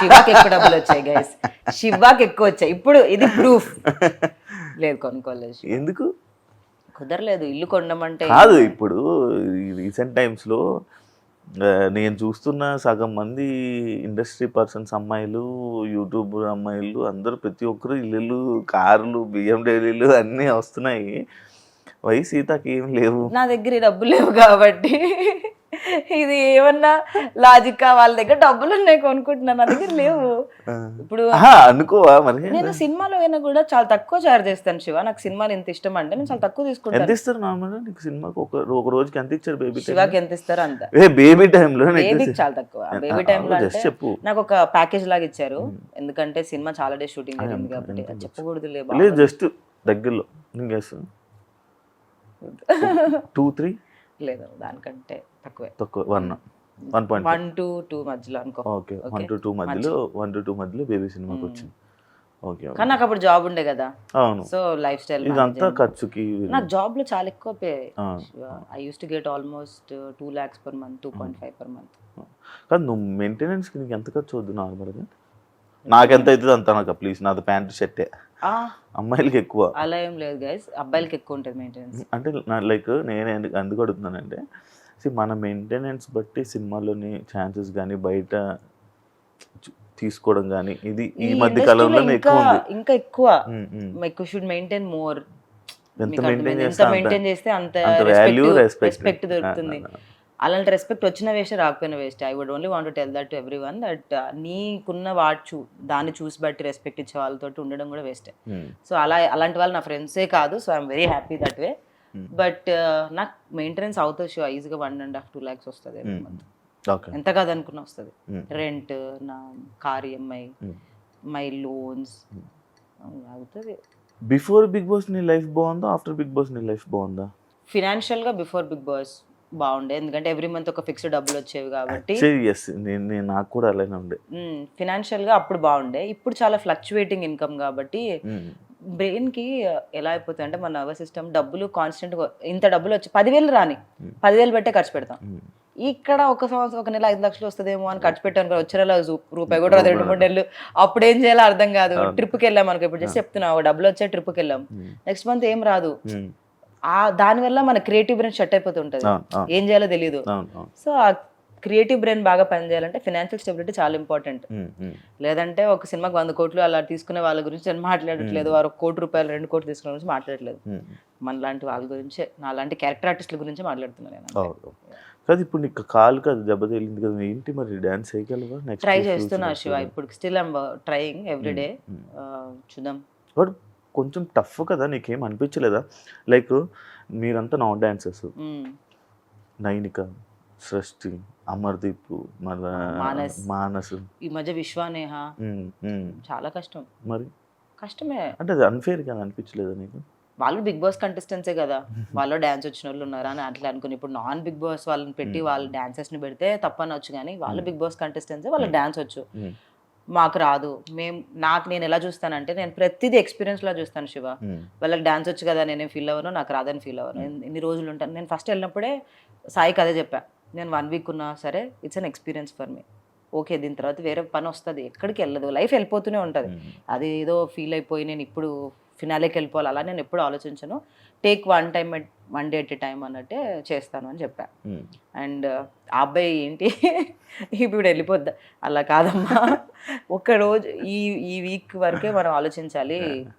శివాకి ఎక్కువ డబ్బులు వచ్చాయి గైస్, శివాకి ఎక్కువ వచ్చాయి. ఇప్పుడు ఇది ప్రూఫ్. లేదు, కొనుక్కోలేదు. ఎందుకు కుదరలేదు ఇల్లు కొనమంటే. కాదు, ఇప్పుడు రీసెంట్ టైమ్స్లో నేను చూస్తున్న సగం మంది ఇండస్ట్రీ పర్సన్స్ అమ్మాయిలు, యూట్యూబ్ అమ్మాయిలు అందరూ ప్రతి ఒక్కరు ఇల్లు, కార్లు, BMW అన్నీ వస్తున్నాయి. వై సీతకి ఏం లేవు? నా దగ్గర డబ్బులు లేవు కాబట్టి. ఇది ఏమన్నా లాజిక్? వాళ్ళ దగ్గర డబ్బులు ఉన్నాయి కొనుక్కుంటున్నాను, నా దగ్గర లేవు. ఇప్పుడు అనుకోవా మరి? నేను సినిమాలో అయినా కూడా చాలా తక్కువ చార్జ్ చేస్తాను శివ. నాకు సినిమాలు ఎంత ఇష్టం అంటే నేను చాలా తక్కువ తీసుకుంటాను. ఎంత ఇస్తారు నార్మల్ నీకు సినిమాకి? ఒక రోజుకి ఎంత ఇచ్చారు బేబీ? శివాకి ఎంత ఇస్తారు అంత. బేబీ టైంలో? బేబీకి చాలా తక్కువ. బేబీ టైంలో చెప్పు. నాకు ఒక ప్యాకేజ్ లాగా ఇచ్చారు, ఎందుకంటే సినిమా చాలా డేస్ షూటింగ్ జరిగింది కాబట్టి. చెప్పకూడదు లేదు, జస్ట్ దగ్గరలో 2-3 లేదు, దానికంటే తక్కువ 1 to 2 మధ్యలో అనుకో. ఓకే, 1 to 2 మధ్యలో బేబీ సినిమాకి వచ్చింది. ఓకే, కానీ నాకు అప్పుడు జాబ్ ఉండే కదా. అవును. సో లైఫ్ స్టైల్ ఇదంతా ఖర్చుకి. నాకు జాబ్ లో చాలా ఎక్కువ pay. I use to get almost 2 lakhs per month, 2.5 per month. కానీ నువ్వు మెయింటెనెన్స్ కి నీకు ఎంత ఖర్చు అవుద్దు నార్మల్గా? నాకెంత అవుతుంది అంత నాకు ప్లీజ్. నాది ప్యాంటు షర్టే. అమ్మాయిలకి ఎక్కువ అలా ఏం లేదు గైస్, అబ్బాయిలకి ఎక్కువ ఉంటుంది మెయింటెనెన్స్. అంటే లైక్ నేను ఎందుకు అడుగుతున్నానంటే, మన మెయింటెనెన్స్ బట్టి సినిమాలోని ఛాన్సెస్ కానీ బయట తీసుకోవడం కానీ ఇది ఈ మధ్య కాలంలో ఇంకా ఎక్కువ షుడ్ మెయింటైన్ మోర్. ఎంత మెయింటైన్ చేస్తే అంత రెస్పెక్ట్ దొరుకుతుంది. అలాంటి రెస్పెక్ట్ వచ్చిన వేస్ట్ రాకపోయిన waste. I would only want to tell that to everyone that నీకున్న దాన్ని చూసి బట్టి రెస్పెక్ట్ ఇచ్చే వాళ్ళతో ఉండడం కూడా వేస్టే. సో అలాంటి వాళ్ళు నా ఫ్రెండ్సే కాదు. So I'm very happy that way. But నాకు మెయింటెనెన్స్ అవుతుంది షో ఈజీగా 1.5-2 lakhs వస్తుంది ఎంత కాదనుకున్నా వస్తుంది. రెంట్, నా కార్ ఈఎంఐ, మై లోన్స్ అవుతుంది. బిఫోర్ బిగ్ బాస్ నీ లైఫ్ బాగుందా, ఆఫ్టర్ బిగ్ బాస్ నీ లైఫ్ బాగుందా? ఫినాన్షియల్గా బిఫోర్ బిగ్ బాస్ బాగుండే, ఎందుకంటే ఎవ్రీ మంత్ ఒక ఫిక్స్డ్ డబ్బులు వచ్చేవి కాబట్టి. నేను నాకు కూడా అలానే ఉండే. ఫినాన్షియల్గా అప్పుడు బాగుండే. ఇప్పుడు చాలా ఫ్లక్చువేటింగ్ ఇన్కమ్ కాబట్టి బ్రెయిన్కి ఎలా అయిపోతుంది అంటే మన నర్వస్ సిస్టమ్ డబ్బులు కాన్స్టెంట్గా ఇంత డబ్బులు వచ్చి 10,000 రాని 10,000 పెట్టే ఖర్చు పెడతాం. ఇక్కడ ఒక సంవత్సరం ఒక నెల 5 లక్షలు వస్తుందేమో అని ఖర్చు పెట్టాను, వచ్చే నెల రూపాయి కూడా 2-3 నెలలు అప్పుడు ఏం చేయాలో అర్థం కాదు. ట్రిప్కి వెళ్ళాం అనుకో, ఇప్పుడు జస్ట్ చెప్తున్నా డబ్బులు వచ్చే ట్రిప్కి వెళ్ళాం, నెక్స్ట్ మంత్ ఏం రాదు. దానివల్ల మన క్రియేటివ్ బ్రెయిన్ షట్ అయిపోతుంటది, ఏం చేయాలో తెలియదు. సో ఆ క్రియేటివ్ బ్రెయిన్ బాగా పనిచేయాలంటే ఫినాన్షియల్ స్టెబిలిటీ చాలా ఇంపార్టెంట్. లేదంటే ఒక సినిమాకి 100 కోట్లు అలా తీసుకునే వాళ్ళ గురించి నేను మాట్లాడట్లేదు, వారు 1 కోటి రూపాయలు 2 కోట్లు తీసుకునే గురించి మాట్లాడట్లేదు. మన లాంటి వాళ్ళ గురించే, నా లాంటి క్యారెక్టర్ ఆర్టిస్టుల గురించి మాట్లాడుతున్నాను నేను. కాదు ఇప్పుడు నీకు కాలు కాదు దెబ్బ తగిలింది కదా, ఏంటి మరి డాన్స్ చేయగలవా? ట్రై చేస్తున్నా శివ, ఇప్పుడు స్టిల్ ఐమ్ ట్రయింగ్ ఎవ్రీడే. చూద్దాం. బట్ కొంచెం టఫ్ కదా, నీకేం అనిపించలేదా? లైక్ మీరంతా నాన్ డాన్సర్స్, నైనిక, సృష్టి, అమర్దీప్, మానస్, ఈ మధ్య విశ్వానేహ, చాలా కష్టం. మరి కష్టమే అంటే అది అన్ఫేర్ గా అనిపించలేదా నీకు? వాళ్ళు బిగ్ బాస్ కంటెస్టెంట్సే కదా, వాళ్ళు డాన్స్ వచ్చిన వాళ్ళు ఉన్నారా అని అట్లా అనుకుని ఇప్పుడు నాన్ బిగ్ బాస్ వాళ్ళని పెట్టి వాళ్ళ డాన్సర్స్ ని పెడితే తప్పనొచ్చు, కానీ వాళ్ళు బిగ్ బాస్ కంటెస్టెంట్సే, వాళ్ళకి డాన్స్ వచ్చు, మాకు రాదు. నేను ఎలా చూస్తానంటే నేను ప్రతిదీ ఎక్స్పీరియన్స్ లా చూస్తాను శివ. వాళ్ళకి డాన్స్ వచ్చు కదా, నేనేం ఫీల్ అవ్వను, నాకు రాదని ఫీల్ అవ్వను. ఇన్ని రోజులు ఉంటాను. నేను ఫస్ట్ వెళ్ళినప్పుడే సాయికి అదే చెప్పా, నేను 1 week ఉన్నా సరే it's an experience for me. Okay, దీని తర్వాత వేరే పని వస్తుంది, ఎక్కడికి వెళ్ళదు, లైఫ్ వెళ్ళిపోతూనే ఉంటుంది. అది ఏదో ఫీల్ అయిపోయి నేను ఇప్పుడు ఫినాలేకి వెళ్ళిపోవాలి అలా నేను ఎప్పుడు ఆలోచించను. Take one day at a time అన్నట్టే చేస్తాను అని చెప్పా. అండ్ ఆ అబ్బాయి ఏంటి ఇప్పుడు వెళ్ళిపోద్దా, అలా కాదమ్మా, ఒక్కరోజు ఈ వీక్ వరకే మనం ఆలోచించాలి.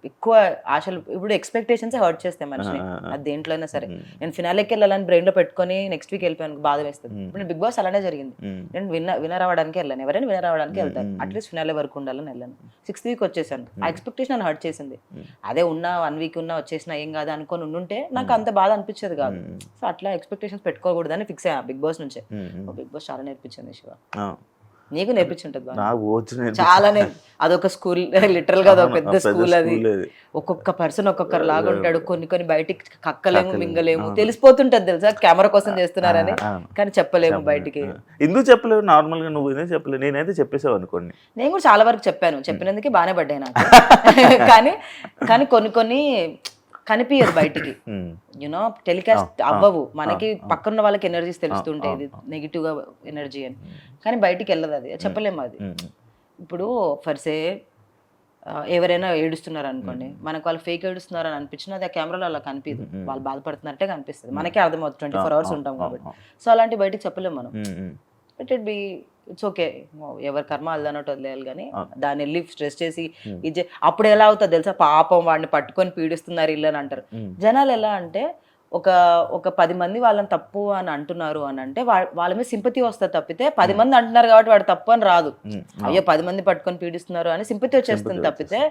ఎక్కువ ఆశలు, ఇప్పుడు ఎక్స్పెక్టేషన్స్ హర్ట్ చేస్తాయి మనిషిని, అది దేంట్లో అయినా సరే. నేను ఫినాలేకి వెళ్ళాలని బ్రెయిన్లో పెట్టుకొని నెక్స్ట్ వీక్ వెళ్ళిపోయాను, బాధ వేస్తుంది. ఇప్పుడు నేను బిగ్ బాస్ అలానే జరిగింది, నేను విన్నర్ అవ్వడానికి వెళ్ళాను, ఎవరైనా విన్నర్ అవ్వడానికి వెళ్తాను, అట్లీస్ట్ ఫినాలే వరకు ఉండాలని వెళ్ళాను. 6th week వచ్చేసాను. ఆ ఎక్స్పెక్టేషన్ నన్ను హర్ట్ చేసింది. అదే ఉన్నా 1 week ఉన్నా వచ్చేసినా ఏం కాదు అనుకొని ఉండుంటే నాకు అంత బాధ అనిపించేది కాదు. సో అట్లా ఎక్స్పెక్టేషన్స్ పెట్టుకోకూడదని ఫిక్స్ అయ్యా బిగ్ బాస్ నుంచే. బిగ్ బాస్ చాలా నేర్పించింది శివ, నీకు నేర్పించుంటది చాలా. అదొక స్కూల్, లిటరల్ గా అదొక పెద్ద స్కూల్. అది ఒక్కొక్క పర్సన్ ఒక్కొక్కరు లాగా ఉంటాడు. కొన్ని బయటికి కక్కలేము, మింగలేము, తెలిసిపోతుంటది తెలుసా కెమెరా కోసం చేస్తున్నారని, కానీ చెప్పలేము బయటికి. ఎందుకు చెప్పలేవు? నార్మల్ గా నువ్వు చెప్పలేదు, నేనైతే చెప్పేసావు అనుకోండి. నేను కూడా చాలా వరకు చెప్పాను, చెప్పినందుకే బాగానే పడ్డాయి నాకు. కానీ కొన్ని కనిపించదు బయటికి, యూనో టెలికాస్ట్ అవ్వవు. మనకి పక్కన వాళ్ళకి ఎనర్జీస్ తెలుస్తుంటాయి, ఇది నెగిటివ్ గా ఎనర్జీ అని, కానీ బయటికి వెళ్ళదు. అది చెప్పలేము. అది ఇప్పుడు ఫర్సే ఎవరైనా ఏడుస్తున్నారు అనుకోండి, మనకు వాళ్ళు ఫేక్ ఏడుస్తున్నారు అని అనిపించినా అది ఆ కెమెరాలో అలా కనిపిదు, వాళ్ళు బాధపడుతున్నట్టే కనిపిస్తుంది, మనకే అర్థమవుతుంది. 24 hours ఉంటాం కాబట్టి. సో అలాంటి బయటికి చెప్పలేము మనం. But it be it's okay, ఎవరి కర్మ అల్లన్నట్టు వదిలేయాలి. కానీ దాన్ని వెళ్ళి స్ట్రెస్ చేసి ఇది అప్పుడు ఎలా అవుతుంది తెలుసా, పాపం వాడిని పట్టుకొని పీడిస్తున్నారు ఇల్లు అని అంటారు జనాలు. ఎలా అంటే ఒక 10 మంది వాళ్ళని తప్పు అని అంటున్నారు అని అంటే వాళ్ళ మీద సింపతి వస్తుంది తప్పితే, 10 మంది అంటున్నారు కాబట్టి వాడు తప్పు అని రాదు. అయ్యో 10 మంది పట్టుకొని పీడిస్తున్నారు అని సింపతి వచ్చేస్తుంది తప్పితే,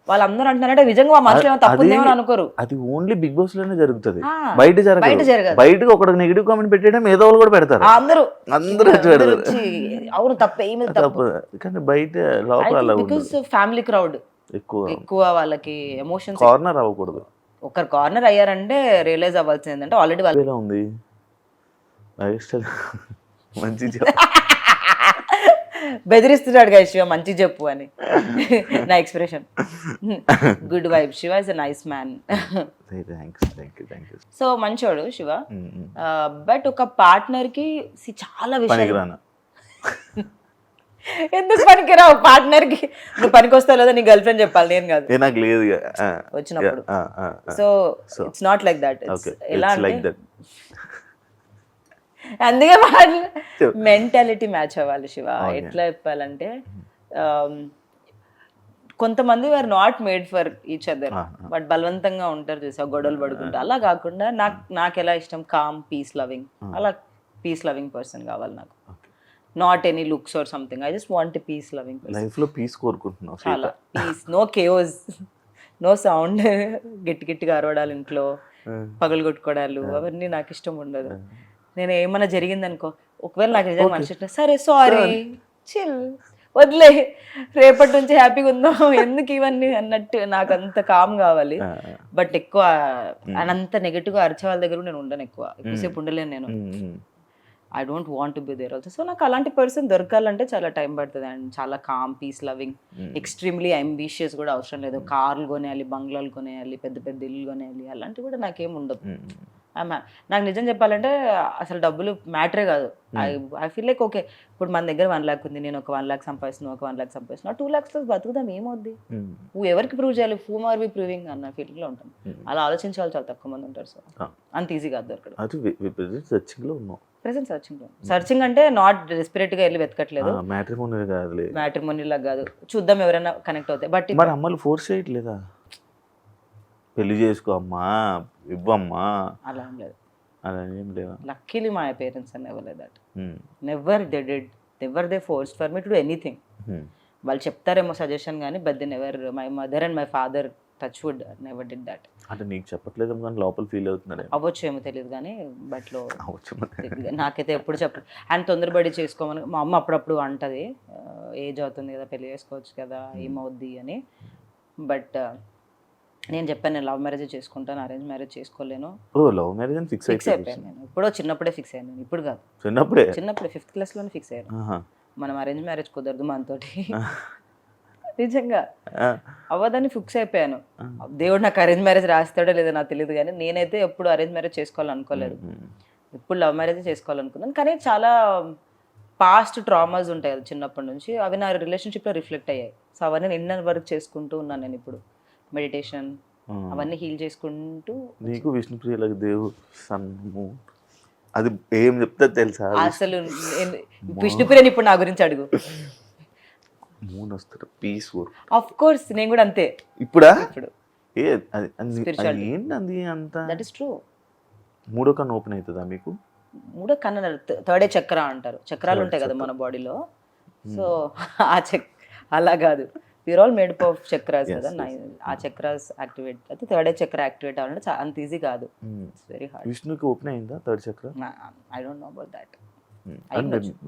వాళ్ళందరూ అంటున్నారంటే నిజంగా మనుషులు ఏమో తప్పుందేమో అనుకోరు. అది ఓన్లీ బిగ్ బాస్ లోనే జరుగుతుంది, బయట జరగదు. బయటకు ఒక నెగిటివ్ కామెంట్ పెట్టడం ఏదో వాళ్ళు కూడా పెడతారు, అందరూ అవును తప్పేమి తప్పు. కానీ బయట లోపల బికాస్ ఫ్యామిలీ క్రౌడ్ ఎక్కువ, వాళ్ళకి ఎమోషన్స్ కార్నర్ అవ్వకూడదు. ఒకరు కార్నర్ అయ్యారంటే రియలైజ్ అవ్వాల్సింది ఏంటంటే ఆల్రెడీ వాళ్ళు ఉంది. మంచి బెదిరిస్తున్నాడు కదా శివ, మంచి చెప్పు అని నా expression. Good vibe, Shiva is a nice man. So మంచోడు శివ. బట్ ఒక పార్ట్నర్ కి చాలా విషయాలు ఎందుకు పనికిరావు పార్ట్నర్ కి? నువ్వు పనికి వస్తావు లేదా నీ గర్ల్ ఫ్రెండ్ చెప్పాలి, నేను కాదు. నాకు లేదు వచ్చినప్పుడు. So it's not like that. ఎలా అంటే అందుకే మెంటాలిటీ మ్యాచ్ అవ్వాలి శివ. ఎట్లా చెప్పాలంటే కొంతమంది are not made for each other, but బలవంతంగా ఉంటారు చూసా, గొడవలు పడుకుంటా. అలా కాకుండా నాకు ఎలా ఇష్టం, కామ్, పీస్, లవింగ్, అలా పీస్ లవింగ్ పర్సన్ కావాలి నాకు, okay. Not any looks or something. I just want peace loving person. లైఫ్లో పీస్ కోరుకుంటున్నావు సీత. చాలా peace, no chaos, no sound, గట్టి గట్టిగా అరవడాలు ఇంట్లో, పగలు కొట్టుకోవడాలు అవన్నీ నాకు ఇష్టం ఉండదు. నేను ఏమన్నా జరిగిందనుకో, ఒకవేళ నాకు నిజంగా మనిషి ఇట్లా, సరే సారీ చిల్ వదిలే, రేపటి నుంచి హ్యాపీగా ఉందాం, ఎందుకు ఇవన్నీ అన్నట్టు నాకు అంత కామ్ కావాలి. బట్ ఎక్కువ అంత నెగటివ్గా అరిచే వాళ్ళ దగ్గర నేను ఉండను, ఎక్కువసేపు ఉండలేను నేను. I don't want to be there also. So నాకు అలాంటి పర్సన్ దొరకాలంటే చాలా టైం పడుతుంది. అండ్ చాలా కామ్, పీస్ లవింగ్, ఎక్స్ట్రీమ్లీ అంబిషియస్ కూడా అవసరం లేదు. కార్లు కొనేయాలి, బంగ్లాలు కొనేయాలి, పెద్ద పెద్ద ఇల్లు కొనేయాలి, అలాంటివి కూడా నాకేం ఉండదు. నాకు నిజం చెప్పాలంటే అసలు డబ్బులు మ్యాటరే కాదు. ఐ ఫీల్ లైక్ ఓకే, ఇప్పుడు మన దగ్గర 1 lakh ఉంది, నేను ఒక 1 lakh సంపాదిస్తున్నాను, ఒక 1 lakh సంపాదిస్తున్నా, 2 lakhs బతుకుదాం, ఏమవుద్ది, నువ్వు ఎవరికి ప్రూవ్ చేయాలి, హూమ్ ఆర్ వి ప్రూవింగ్ అన్న ఫీలింగ్లో ఉంటాను. అలా ఆలోచించే వాళ్ళు చాలా తక్కువ మంది ఉంటారు. సో అంత ఈజీ కాదు దొరకడం. ప్రెసెంట్ సర్చింగ్ అంటే నాట్ డెస్పరేట్ గా వెళ్ళి వెతకట్లేదు, మ్యాట్రిమోనీ లాగా కాదు, చూద్దాం ఎవరైనా కనెక్ట్ అవుతాయి. బట్ మరి అమ్మలు ఫోర్స్ చేయట్లేదా, పెళ్లి చేసుకో అమ్మా, ఇవ్వమ్మా, అలా ఏం లేదు, అలా ఏం లేవా? Luckily my parents are never like that. Never they did, never they forced for me to do anything. వాళ్ళు చెప్తారేమో సజెషన్ కానీ, but they never, my mother and my father touch wood never did that. అంటే నీకు చెప్పట్లేదు కానీ లోపల feel అవుతున్నారు, అవ్వచ్చు ఏమో తెలియదు కానీ, బట్లో నాకైతే ఎప్పుడు చెప్పలేదు. అండ్ తొందరపడి చేసుకోమని మా అమ్మ అప్పుడప్పుడు అంటది, ఏజ్ అవుతుంది కదా, పెళ్లి చేసుకోవచ్చు కదా, ఏమవుద్ది అని. బట్ నేను చెప్పాను, నేను లవ్ మ్యారేజ్ చేసుకుంటాను, అరేంజ్ మ్యారేజ్ చేసుకోలేను. లవ్ మ్యారేజ్ ఫిక్స్ అయిపోయాను నేను. ఎప్పుడో చిన్నప్పుడే ఫిక్స్ అయ్యాను, ఇప్పుడు కాదు, చిన్నప్పుడే 5th class లోనే ఫిక్స్ అయ్యాను. మనం అరేంజ్ మ్యారేజ్ కుదరదు మనతోటి, నిజంగా అవ్వదని ఫిక్స్ అయిపోయాను. దేవుడు నాకు అరేంజ్ మ్యారేజ్ రాస్తాడో లేదో నాకు తెలియదు కానీ, నేనైతే ఎప్పుడు అరేంజ్ మ్యారేజ్ చేసుకోవాలనుకోలేదు, ఎప్పుడు లవ్ మ్యారేజ్ చేసుకోవాలనుకున్నాను. కానీ చాలా పాస్ట్ ట్రామాస్ ఉంటాయి అది చిన్నప్పటి నుంచి, అవి నా రిలేషన్షిప్లో రిఫ్లెక్ట్ అయ్యాయి. సో అవన్నీ నిన్న వరకు చేసుకుంటూ ఉన్నాను నేను. ఇప్పుడు మెడిటేషన్ అవన్నీ హీల్ చేసుకుంటూ. నీకు విష్ణుప్రియలకు దేవుడు సన్ము అది ఏం చెప్తా తెలుసా? అసలు విష్ణుప్రియని ఇప్పుడు నా గురించి అడుగు, పీస్ ఆఫ్ కోర్స్ నేను కూడా అంతే. ఇప్పుడా? ఇప్పుడు ఏంటి అంత? That is true. మూడో కన్ను ఓపెన్ అవుతుందా మీకు? మూడో కన్ను థర్డే చక్ర అంటారు, చక్రాలు ఉంటాయి కదా మన బాడీలో. సో ఆ అలా కాదు, we're all made up of chakras కదా, ఆ చక్రాస్ యాక్టివేట్ అయితే థర్డ్ ఐ చక్ర యాక్టివేట్ అవ్వాలంటే అంత ఈజీ కాదు, ఇట్స్ వెరీ హార్డ్. విష్ణుకి ఓపెన్ అయిందా third chakra? I don't know about that.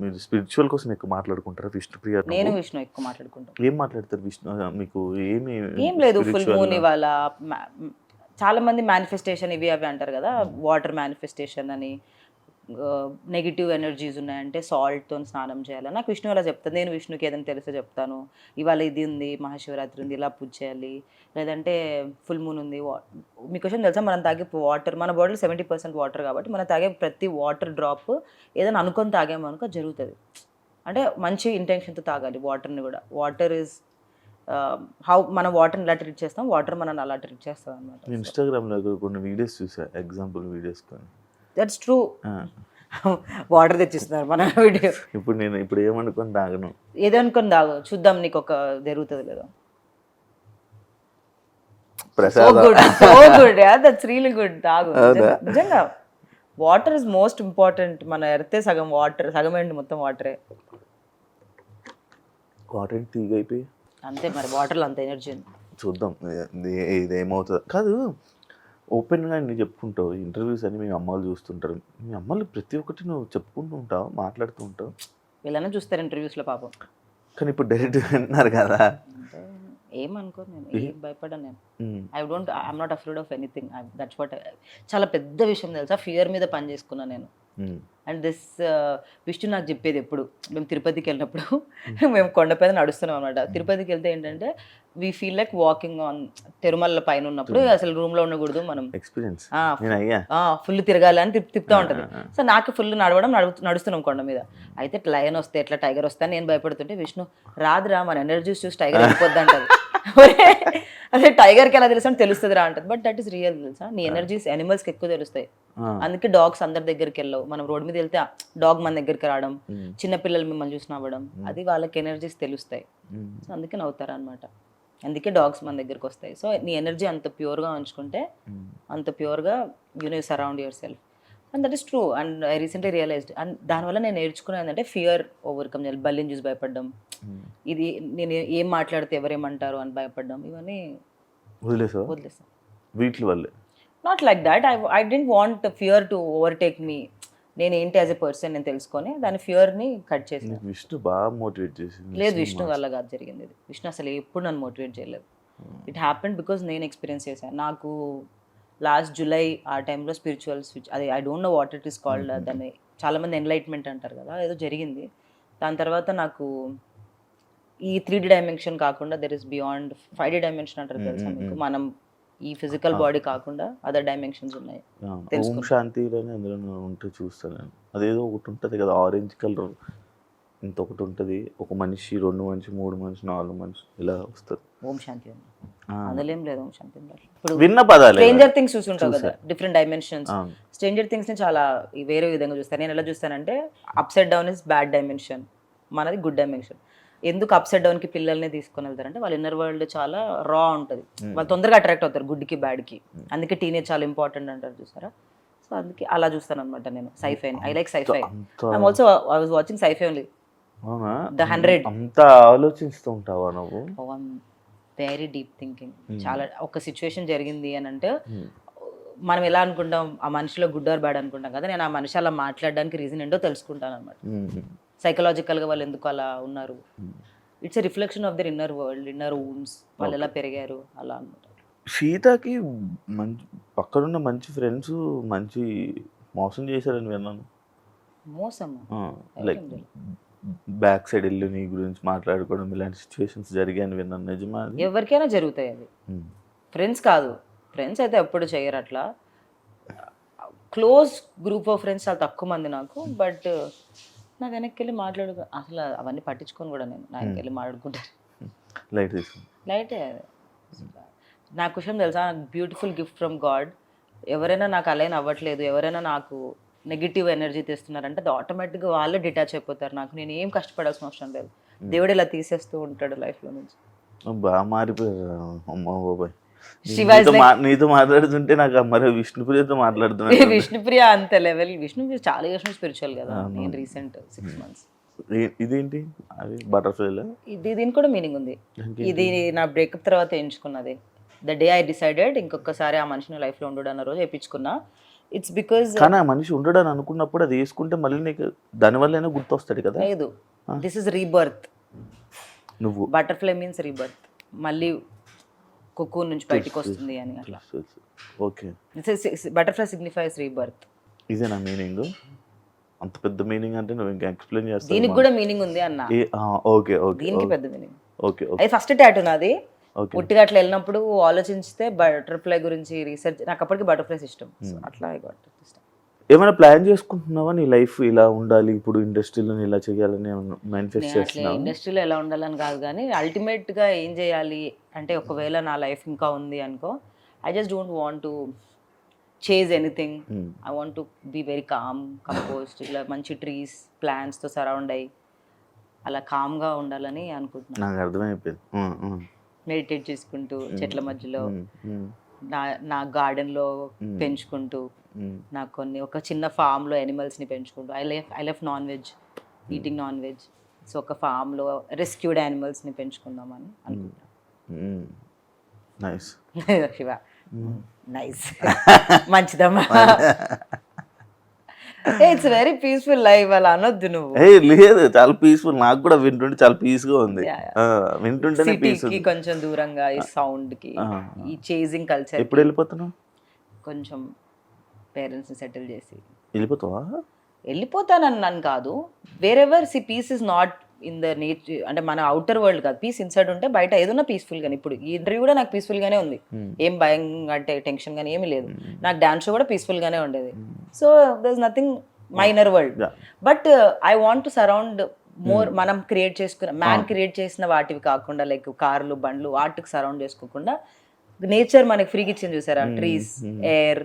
మీరు స్పిరిచువల్ కోసం ఎక్కువ మాట్లాడుకుంటారా విష్ణుప్రియ? నేను విష్ణు ఎక్కువ మాట్లాడుకుంటాను. ఏం మాట్లాడతారు విష్ణు? మీకు ఏం లేదు, ఫుల్ మూన్ ఇవాళ చాలా మంది మేనిఫెస్టేషన్ ఇవి అవి అంటారు కదా, వాటర్ మేనిఫెస్టేషన్ అని, నెగిటివ్ ఎనర్జీస్ ఉన్నాయంటే సాల్ట్తో స్నానం చేయాలి. నాకు విష్ణు అలా చెప్తాను, నేను విష్ణుకి ఏదైనా తెలిస్తే చెప్తాను, ఇవాళ ఇది ఉంది, మహాశివరాత్రి ఉంది, ఇలా పూజ చేయాలి, లేదంటే ఫుల్ మూన్ ఉంది. మీ క్వశ్చన్ తెలుసా, మనం తాగే వాటర్, మన బాడీలో 70% వాటర్ కాబట్టి మనం తాగే ప్రతి వాటర్ డ్రాప్ ఏదైనా అనుకొని తాగామనుకో జరుగుతుంది. అంటే మంచి ఇంటెన్షన్తో తాగాలి వాటర్ని కూడా. వాటర్ ఈజ్ హౌ మనం వాటర్ని ఎలా ట్రీట్ చేస్తాం, వాటర్ మనం అలా ట్రీట్ చేస్తాం అనమాట. ఇన్స్టాగ్రామ్లో కొన్ని వీడియోస్ చూసా, ఎగ్జాంపుల్ వీడియోస్ కానీ. That's true. వాటర్ తెచ్చిస్తున్నారు మన వీడియో. ఇప్పుడు ఏమనుకొని తాగను, ఏదనుకొని తాగు, చూద్దాం నీకు ఒక జరుగుతుంది లేదా. That's really good. తాగు నిజంగా. Water is most important. మన ఎర్తే సగం వాటర్, సగం ఏంటి మొత్తం వాటరే. వాటర్ తీగైపోయి అంతే మరి, వాటర్లో అంత ఎనర్జీ ఉంది. చూద్దాం ఇదేమవుతుంది. కాదు, ఓపెన్గా నువ్వు చెప్పుకుంటావు ఇంటర్వ్యూస్ అని, మీ అమ్మలు చూస్తుంటారు, మీ అమ్మలు ప్రతి ఒక్కటి నువ్వు చెప్పుకుంటూ ఉంటావు, మాట్లాడుతూ ఉంటావు. వీళ్ళనే చూస్తారు ఇంటర్వ్యూస్లో పాపం. కానీ ఇప్పుడు డైరెక్ట్ వింటున్నారు కదా, ఏమనుకో, నేను ఏం భయపడ్డాను నేను. I'm not afraid of anything. That's what. చాలా పెద్ద విషయం తెలుసా, ఫియర్ మీద పని చేసుకున్నాను నేను. అండ్ దిస్ విష్ణు నాకు చెప్పేది ఎప్పుడు, మేము తిరుపతికి వెళ్ళినప్పుడు మేము కొండపైన నడుస్తున్నాం అనమాట. తిరుపతికి వెళ్తే ఏంటంటే we feel like walking on Tirumala పైన ఉన్నప్పుడు అసలు రూమ్ లో ఉండకూడదు, మనం ఎక్స్పీరియన్స్ ఫుల్ తిరగాలి అని తిప్పుతూ ఉంటది. సో నాకు ఫుల్ నడుస్తున్నాం కొండ మీద. అయితే లయన్ వస్తే ఎట్లా, టైగర్ వస్తే నేను భయపడుతుంటే విష్ణు రాదురా, మన ఎనర్జీస్ చూసి టైగర్ వెళ్ళిపోద్ది అంటది. అదే టైగర్కి ఎలా తెలుసు అంటే తెలుస్తుంది రా అంటది. బట్ దట్ ఈస్ రియల్ తెలుసా, నీ ఎనర్జీస్ యానిమల్స్కి ఎక్కువ తెలుస్తాయి. అందుకే డాగ్స్ అందరి దగ్గరికి వెళ్ళవు. మనం రోడ్ మీద వెళ్తే డాగ్ మన దగ్గరికి రావడం, చిన్నపిల్లలు మిమ్మల్ని చూసి నవ్వడం, అది వాళ్ళకి ఎనర్జీస్ తెలుస్తాయి. సో అందుకే నవ్వుతారు అనమాట. అందుకే డాగ్స్ మన దగ్గరికి వస్తాయి. సో నీ ఎనర్జీ అంత ప్యూర్గా ఉంచుకుంటే, అంత ప్యూర్గా you know surround yourself. And that is true. And I recently realised. అండ్ దానివల్ల నేను నేర్చుకున్నాను ఏంటంటే ఫియర్ ఓవర్కమ్ చేయాలి. బల్లిని చూసి భయపడడం, ఇది నేను ఏం మాట్లాడితే ఎవరేమంటారు అని భయపడడం, ఇవన్నీ వదిలేసావా వదిలేస్తాను. వీటి వల్లే? Not like that. I don't want fear to overtake me. నేను ఏంటి యాజ్ ఎ పర్సన్ నేను తెలుసుకొని దాని ఫియర్ని కట్ చేసాను. విష్ణు బాగా మోటివేట్ చేసింది. లేదు, విష్ణు వల్ల కాదు జరిగింది ఇది. విష్ణు అసలు ఎప్పుడు నన్ను మోటివేట్ చేయలేదు. ఇట్ హ్యాపెండ్ బికాజ్ నేను ఎక్స్పీరియన్స్ చేశాను. నాకు లాస్ట్ జూలై ఆ టైంలో స్పిరిచువల్ స్విచ్, అది I don't know what it is called, దాన్ని చాలామంది ఎన్లైట్మెంట్ అంటారు కదా, ఏదో జరిగింది. దాని తర్వాత నాకు ఈ 3D డైమెన్షన్ కాకుండా there is beyond 5D dimension అంటారు తెలుసా మీకు. మనం ఈ ఫిజికల్ బాడీ కాకుండా అదర్ డైమెన్షన్స్ ఉన్నాయి. ఓం శాంతిలోనే అందులో ఉంటే చూస్తాను నేను. అదేదో ఒకటి ఉంటుంది కదా ఆరెంజ్ కలర్, ఇంత ఒకటి ఉంటుంది, ఒక మనిషి, 2 మనిషి, 3 మనిషి, 4 మనిషి ఇలా వస్తుంది. ఓం శాంతి అని అందులో ఏం లేదు. ఓం శాంతి ఇప్పుడు విన్న పదాలు స్ట్రేంజర్ థింగ్స్ చూసుంటావు కదా, డిఫరెంట్ డైమెన్షన్స్. స్ట్రేంజర్ థింగ్స్ ని చాలా వేరే విధంగా చూస్తాను. నేను ఎలా చూస్తానంటే upside down is bad dimension, మనది గుడ్ డైమెన్షన్. ఎందుకు అప్సైడ్ డౌన్ కి పిల్లల్ని తీసుకొని వెళ్తారంటే వాళ్ళ ఇన్నర్ వరల్డ్ చాలా రా ఉంటుంది, వాళ్ళు తొందరగా అట్రాక్ట్ అవుతారు గుడ్కి బ్యాడ్కి. అందుకే టీనేజ్ చాలా ఇంపార్టెంట్ అంటారు చూసారా. సో అందుకే అలా చూస్తాను అనమాట నేను sci fi. I like sci fi. I'm also I was watching sci fi only. The 100. అంత ఆలోచిస్తూ ఉంటావా నువ్వు? Very deep thinking. చాలా ఒక సిచ్యువేషన్ జరిగింది అని అంటే మనం ఎలా అనుకుంటాం, ఆ మనిషిలో గుడ్ ఆర్ బ్యాడ్ అనుకుంటాం కదా, నేను ఆ మనిషి అలా మాట్లాడడానికి రీజన్ ఏంటో తెలుసుకుంటాను అనమాట. సైకలాజికల్గా వాళ్ళు ఎందుకు అలా ఉన్నారు, it's a reflection of their inner world, inner wounds, వాళ్ళు ఎలా పెరిగారు అలా అనమాట. సీతకి మంచి పక్కనున్న మంచి ఫ్రెండ్స్ మంచి మోసం చేశారని విన్నాను. మోసమా? లైక్ బ్యాక్ సైడ్ వెళ్ళి నీ గురించి మాట్లాడుకోవడం, ఇలాంటి సిచ్యువేషన్స్ జరిగాయని విన్నాను. నిజమా? ఎవరికైనా జరుగుతాయి అది. ఫ్రెండ్స్ కాదు, ఫ్రెండ్స్ అయితే ఎప్పుడు చేయరు అట్లా. క్లోజ్ గ్రూప్ ఆఫ్ ఫ్రెండ్స్ చాలా తక్కువ మంది నాకు. బట్ నా వెనక్కి వెళ్ళి అసలు అవన్నీ పట్టించుకొని కూడా నేను నా వెనక్కి వెళ్ళి మాట్లాడుకుంటాను. లైటే. నాకు విషయం తెలుసా, నాకు బ్యూటిఫుల్ గిఫ్ట్ ఫ్రమ్ గాడ్. ఎవరైనా నాకు అలైన్ అవ్వట్లేదు, ఎవరైనా నాకు నెగిటివ్ ఎనర్జీ తెస్తున్నారంటే అది ఆటోమేటిక్గా వాళ్ళే డిటాచ్ అయిపోతారు. నాకు నేను ఏం కష్టపడాల్సిన అవసరం లేదు. దేవుడు ఇలా తీసేస్తూ ఉంటాడు లైఫ్లో నుంచి. బాగా మారిపోయారు అమ్మ బాబాయ్. శివ నీతో మాట్లాడుతుంటే నాకు మరి విష్ణుప్రియతో మాట్లాడుతున్నా. విష్ణుప్రియ అంత లెవెల్. విష్ణుప్రియ చాలా ఇయర్స్ స్పిరిచువల్ కదా. నేను రీసెంట్ 6 months. ఇదేంటి అది బటర్ఫ్లైలా? దీనికి కూడా మీనింగ్ ఉంది. ఇది నా బ్రేకప్ తర్వాత ఎంచుకున్నది. ద డే ఐ డిసైడెడ్ ఇంకొకసారి ఆ మనిషిని లైఫ్లో ఉండడు అన్న రోజు వేయించుకున్నా. ఇట్స్ బికాజ్ కానీ ఆ మనిషి ఉండడని అనుకున్నప్పుడు అది వేసుకుంటే మళ్ళీ నీకు దానివల్లనే గుర్తొస్తాడు కదా. లేదు, దిస్ ఇస్ రీబర్త్. నువ్వు బటర్ఫ్లై మీన్స్ రీబర్త్, మళ్ళీ కుక్కూన్ నుంచి బయటికి వస్తుంది అని అట్లా. Okay, butterfly signifies rebirth. ఇదే నా మీనింగ్. అంత పెద్ద మీనింగ్ అంటే నువ్వు ఇంకా ఎక్స్ప్లెయిన్ చేస్తావు. దీనికి కూడా మీనింగ్ ఉంది అన్న. ఓకే ఓకే, దీనికి పెద్ద మీనింగ్. ఓకే, అది ఫస్ట్ టాటూ నాది. పుట్టిగా అట్లా వెళ్ళినప్పుడు ఆలోచిస్తే బటర్ఫ్లై గురించి రీసెర్చ్, నాకు అప్పటికి బటర్ఫ్లైస్ ఇష్టం. అట్లా ఇష్టం. ఏమైనా ప్లాన్ చేసుకుంటున్నావా నీ లైఫ్ ఇలా ఉండాలి, ఇప్పుడు ఇండస్ట్రీలో ఇలా చేయాలని మేనిఫెస్ట్ చేస్తున్నావా? ఇండస్ట్రీలో ఎలా ఉండాలని కాదు, కానీ అల్టిమేట్ గా ఏం చేయాలి అంటే, ఒకవేళ నా లైఫ్ ఇంకా ఉంది అనుకో, I just don't want to chase anything. I want to be very calm, composed, ఇలా మంచి ట్రీస్ ప్లాంట్స్ తో సరౌండ్ అయ్యి అలా కామ్ గా ఉండాలని అనుకుంటున్నాను. నాకు అర్థమైపోయింది. మెడిటేట్ చేసుకుంటూ చెట్ల మధ్యలో నా గార్డెన్ లో పెంచుకుంటూ, నాకు కొన్ని ఒక చిన్న ఫామ్ లో ఎనిమల్స్ ని పెంచుకుంటూ, I love non veg, eating non veg. So ఒక ఫామ్ లో రెస్క్యూడ్ యానిమల్స్ ని పెంచుకుందామని అనుకుంటున్నాను. నైస్ శివ, నైస్, మంచిదమ్మా. It's very peaceful life. అలా అనొద్దు నువ్వు. లేదు, చాలా పీస్ఫుల్. నాకు కూడా వింటుంటే చాలా పీస్ గా ఉంది. వింటుంటేనే పీస్. కొంచెం దూరంగా ఈ సౌండ్ కి, ఈ చేజింగ్ కల్చర్. ఎప్పుడు వెళ్ళిపోతున్నావు? కొంచెం పేరెంట్స్ ని సెటిల్ చేసి వెళ్ళిపోతావా? వెళ్ళిపోతానన్నాను కాదు. Wherever see peace is not in the nature, అంటే మన అవుటర్ వరల్డ్ కాదు. పీస్ ఇన్సైడ్ ఉంటే బయట ఏదైనా పీస్ఫుల్ గానే. ఇప్పుడు ఈ ఇంటర్వ్యూ కూడా నాకు పీస్ఫుల్ గానే ఉంది. ఏం భయం అంటే టెన్షన్ గానీ ఏమీ లేదు. నాకు డాన్స్ షో కూడా పీస్ఫుల్ గానే ఉండేది. So there is nothing my inner world. But I want to surround more. మనం క్రియేట్ చేసుకున్న, మ్యాన్ క్రియేట్ చేసిన వాటివి కాకుండా, లైక్ కార్లు, బండ్లు, వాటికి సరౌండ్ చేసుకోకుండా నేచర్ మనకి ఫ్రీకి ఇచ్చింది చూసారా. Trees, air,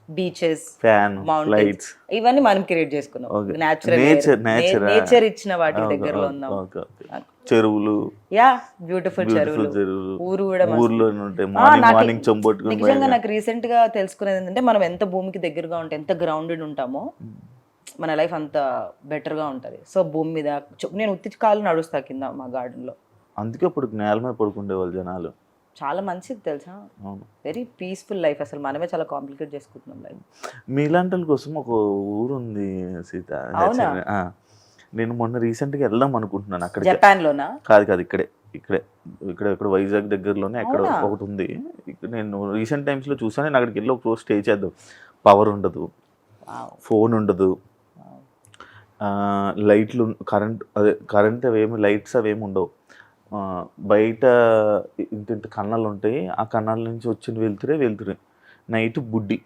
beaches, fan, mountains, lights. ఇవన్నీ మనం క్రియేట్ చేసుకున్నాం. Okay. న్యాచురల్ నేచర్ ఇచ్చిన వాటి దగ్గరలో ఉన్నాం. చెరువులు, యా బ్యూటిఫుల్ చెరువులు, ఊరు కూడా ఊర్లో ఉంటాయి. నాకు మార్నింగ్ చెంబొట్టుకుని నిజంగా నాకు రీసెంట్ గా తెలుసుకునేది ఏంటంటే మనం ఎంత భూమికి దగ్గరగా ఉంటే, ఎంత గ్రౌండెడ్ ఉంటామో మన లైఫ్ అంత బెటర్ గా ఉంటది. సో భూమి మీద నేను ఉత్తి కాలు నడుస్తా కింద మా గార్డెన్ లో. అందుకే ఇప్పుడు నేల మీద పడుకుండే వాళ్ళు జనాలు. చాలా మంచిది తెలుసా, వెరీ పీస్ఫుల్ లైఫ్. అసలు మనమే చాలా కాంప్లికేట్ చేసుకుంటున్నాం లైఫ్. మీలాంటి వాళ్ళ కోసం ఒక ఊరు ఉంది సీత. అవునా? నేను మొన్న రీసెంట్గా వెళ్దాం అనుకుంటున్నాను అక్కడికి. జపాన్ లోనా? కాదు ఇక్కడే ఇక్కడ వైజాగ్ దగ్గరలోనే ఎక్కడ ఒకటి ఉంది. నేను రీసెంట్ టైమ్స్లో చూసాను. నేను అక్కడికి వెళ్ళి ఒక రోజు స్టే చేద్దాం. పవర్ ఉండదు, ఫోన్ ఉండదు, లైట్లు కరెంట్ అవేమి లైట్స్ అవేమి ఉండవు. బయట ఇంత కన్నాలు ఉంటాయి. ఆ కన్నాల నుంచి వచ్చిన వెళ్తురే నైట్ బుడ్డి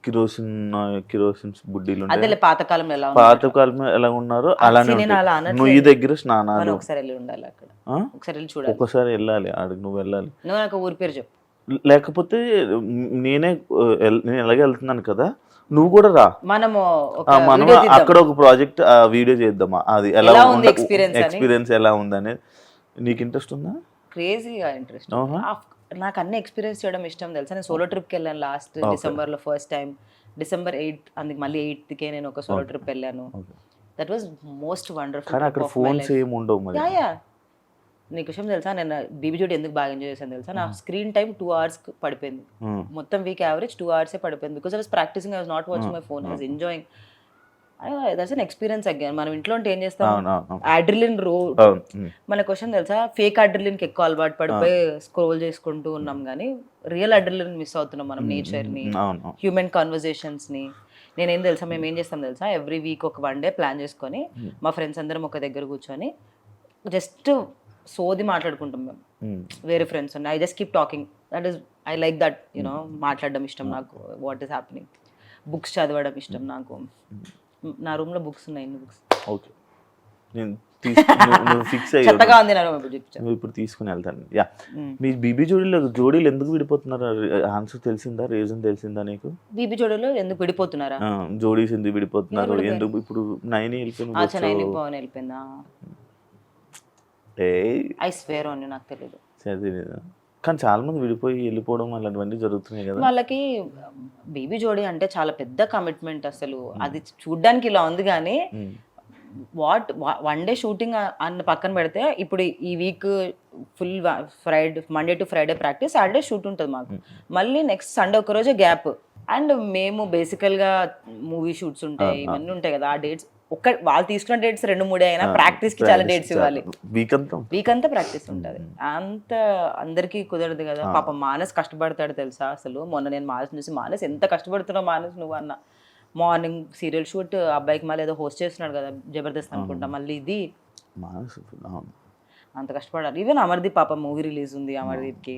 కిరోసిన్ బుడ్డీలు ఉంటాయి. పాతకాలం ఎలా ఉన్నారో అలానే నువ్వు దగ్గర స్నానాలు. ఒకసారి వెళ్ళి ఉండాలి అక్కడ, ఒకసారి వెళ్ళాలి ఆడికి. నువ్వు వెళ్ళాలి. నాకు ఊరి పేరు చెప్పు. లేకపోతే నేను ఎలాగే వెళ్తున్నాను కదా, నువ్వు కూడా రా. మనం అక్కడ ఒక ప్రాజెక్ట్ వీడియో చేద్దామా, అది ఎలా ఉంది ఎక్స్పీరియన్స్ ఎలా ఉందనేది. నీకు ఇంట్రెస్ట్ ఉందా? క్రేజీగా ఇంట్రెస్ట్. నాకు అన్ని ఎక్స్పీరియన్స్ చేయడం ఇష్టం తెలుసా. నేను సోలో ట్రిప్కి వెళ్ళాను లాస్ట్ డిసెంబర్లో, ఫస్ట్ టైం December 8th. అందుకు మళ్ళీ 8th నేను ఒక సోలో ట్రిప్ వెళ్ళాను. That was most wonderful. Yeah నీకు విషయం తెలుసా, నేను బీబీ జోడి ఎందుకు బాగా ఎంజాయ్ చేశాను తెలుసా? నా స్క్రీన్ టైం 2 hours పడిపోయింది. మొత్తం వీక్ యావరేజ్ 2 hours పడిపోయింది. Because I was practicing, I was not watching my phone, I was enjoying. That's an experience again. మనం ఇంట్లో ఉంటే ఏం చేస్తాం, అడ్రిలిన్ మన క్వశ్చన్ తెలుసా, ఫేక్ అడ్రిలిన్ కి ఎక్కువ అలవాటు పడిపోయి స్క్రోల్ చేసుకుంటూ ఉన్నాం, కానీ రియల్ అడ్రిలిన్ మిస్ అవుతున్నాం మనం. నేచర్ ని, హ్యూమన్ కాన్వర్జేషన్స్ ని. నేనేం తెలుసా, మేము ఏం చేస్తాం తెలుసా, ఎవ్రీ వీక్ ఒక 1 day ప్లాన్ చేసుకొని మా ఫ్రెండ్స్ అందరం ఒక దగ్గర కూర్చొని జస్ట్ సోది మాట్లాడుకుంటాం మేము. వేరే ఫ్రెండ్స్ ఉన్నాయి, I just keep talking. That is I like that, you know. మాట్లాడడం ఇష్టం నాకు, వాట్ ఈస్ హ్యాపెనింగ్. బుక్స్ చదవడం ఇష్టం నాకు. నా రూమ్ లో బుక్స్ ఉన్నాయి, ఎన్ని బుక్స్. ఓకే, నేను ఫిక్స్ అయ్యి చెత్తగా ఉంది నా రూమ్. ఇప్పుడు తీసుకుని వెళ్తాను. యా, మీ బీబీ జోడీలు ఎందుకు విడిపోతున్నారు? ఆన్సర్ తెలిసిందా, రీజన్ తెలిసిందా నీకు? బీబీ జోడీలో ఎందుకు విడిపోతున్నారా? జోడీస్ ఎందుకు విడిపోతున్నారు? ఎందుకు ఇప్పుడు నైని వెళ్ళిపోయిందా? ఐ స్వేర్ ఆన్ యు, నాకు తెలియదు. కానీ చాలా మంది విడిపోయి వెళ్ళిపోవడం అలాంటివన్నీ జరుగుతున్నాయి కదా. వాళ్ళకి బేబీ జోడీ అంటే చాలా పెద్ద కమిట్మెంట్. అసలు అది చూడ్డానికి ఇలా ఉంది, కానీ వాట్ 1 day షూటింగ్ అన్న పక్కన పెడితే, ఇప్పుడు ఈ week full Monday to Friday practice, Saturday shoot ఉంటుంది మాకు. మళ్ళీ నెక్స్ట్ సండే ఒక రోజే గ్యాప్. అండ్ మేము బేసికల్గా మూవీ షూట్స్ ఉంటాయి, ఇవన్నీ ఉంటాయి కదా. ఆ డేట్స్ వాళ్ళు తీసుకున్న డేట్స్ 2-3 అయినా ప్రాక్టీస్ కి చాలా డేట్స్ ఇవ్వాలి. వీక్ అంతా ప్రాక్టీస్ ఉంటుంది. అంత అందరికీ కుదరదు కదా. పాపం మానస్ కష్టపడతాడు తెలుసా. అసలు మొన్న నేను మానస్ చూసి, మానస్ ఎంత కష్టపడుతున్నావు మానస్ నువ్వు అన్న. మార్నింగ్ సీరియల్ షూట్, అబ్బాయికి మళ్ళీ ఏదో హోస్ట్ చేస్తున్నాడు కదా, జబర్దస్త్ అనుకుంటా, మళ్ళీ ఇది అంత కష్టపడాలి. ఈవెన్ అమర్దీప్ పాప మూవీ రిలీజ్ ఉంది, అమర్దీప్కి.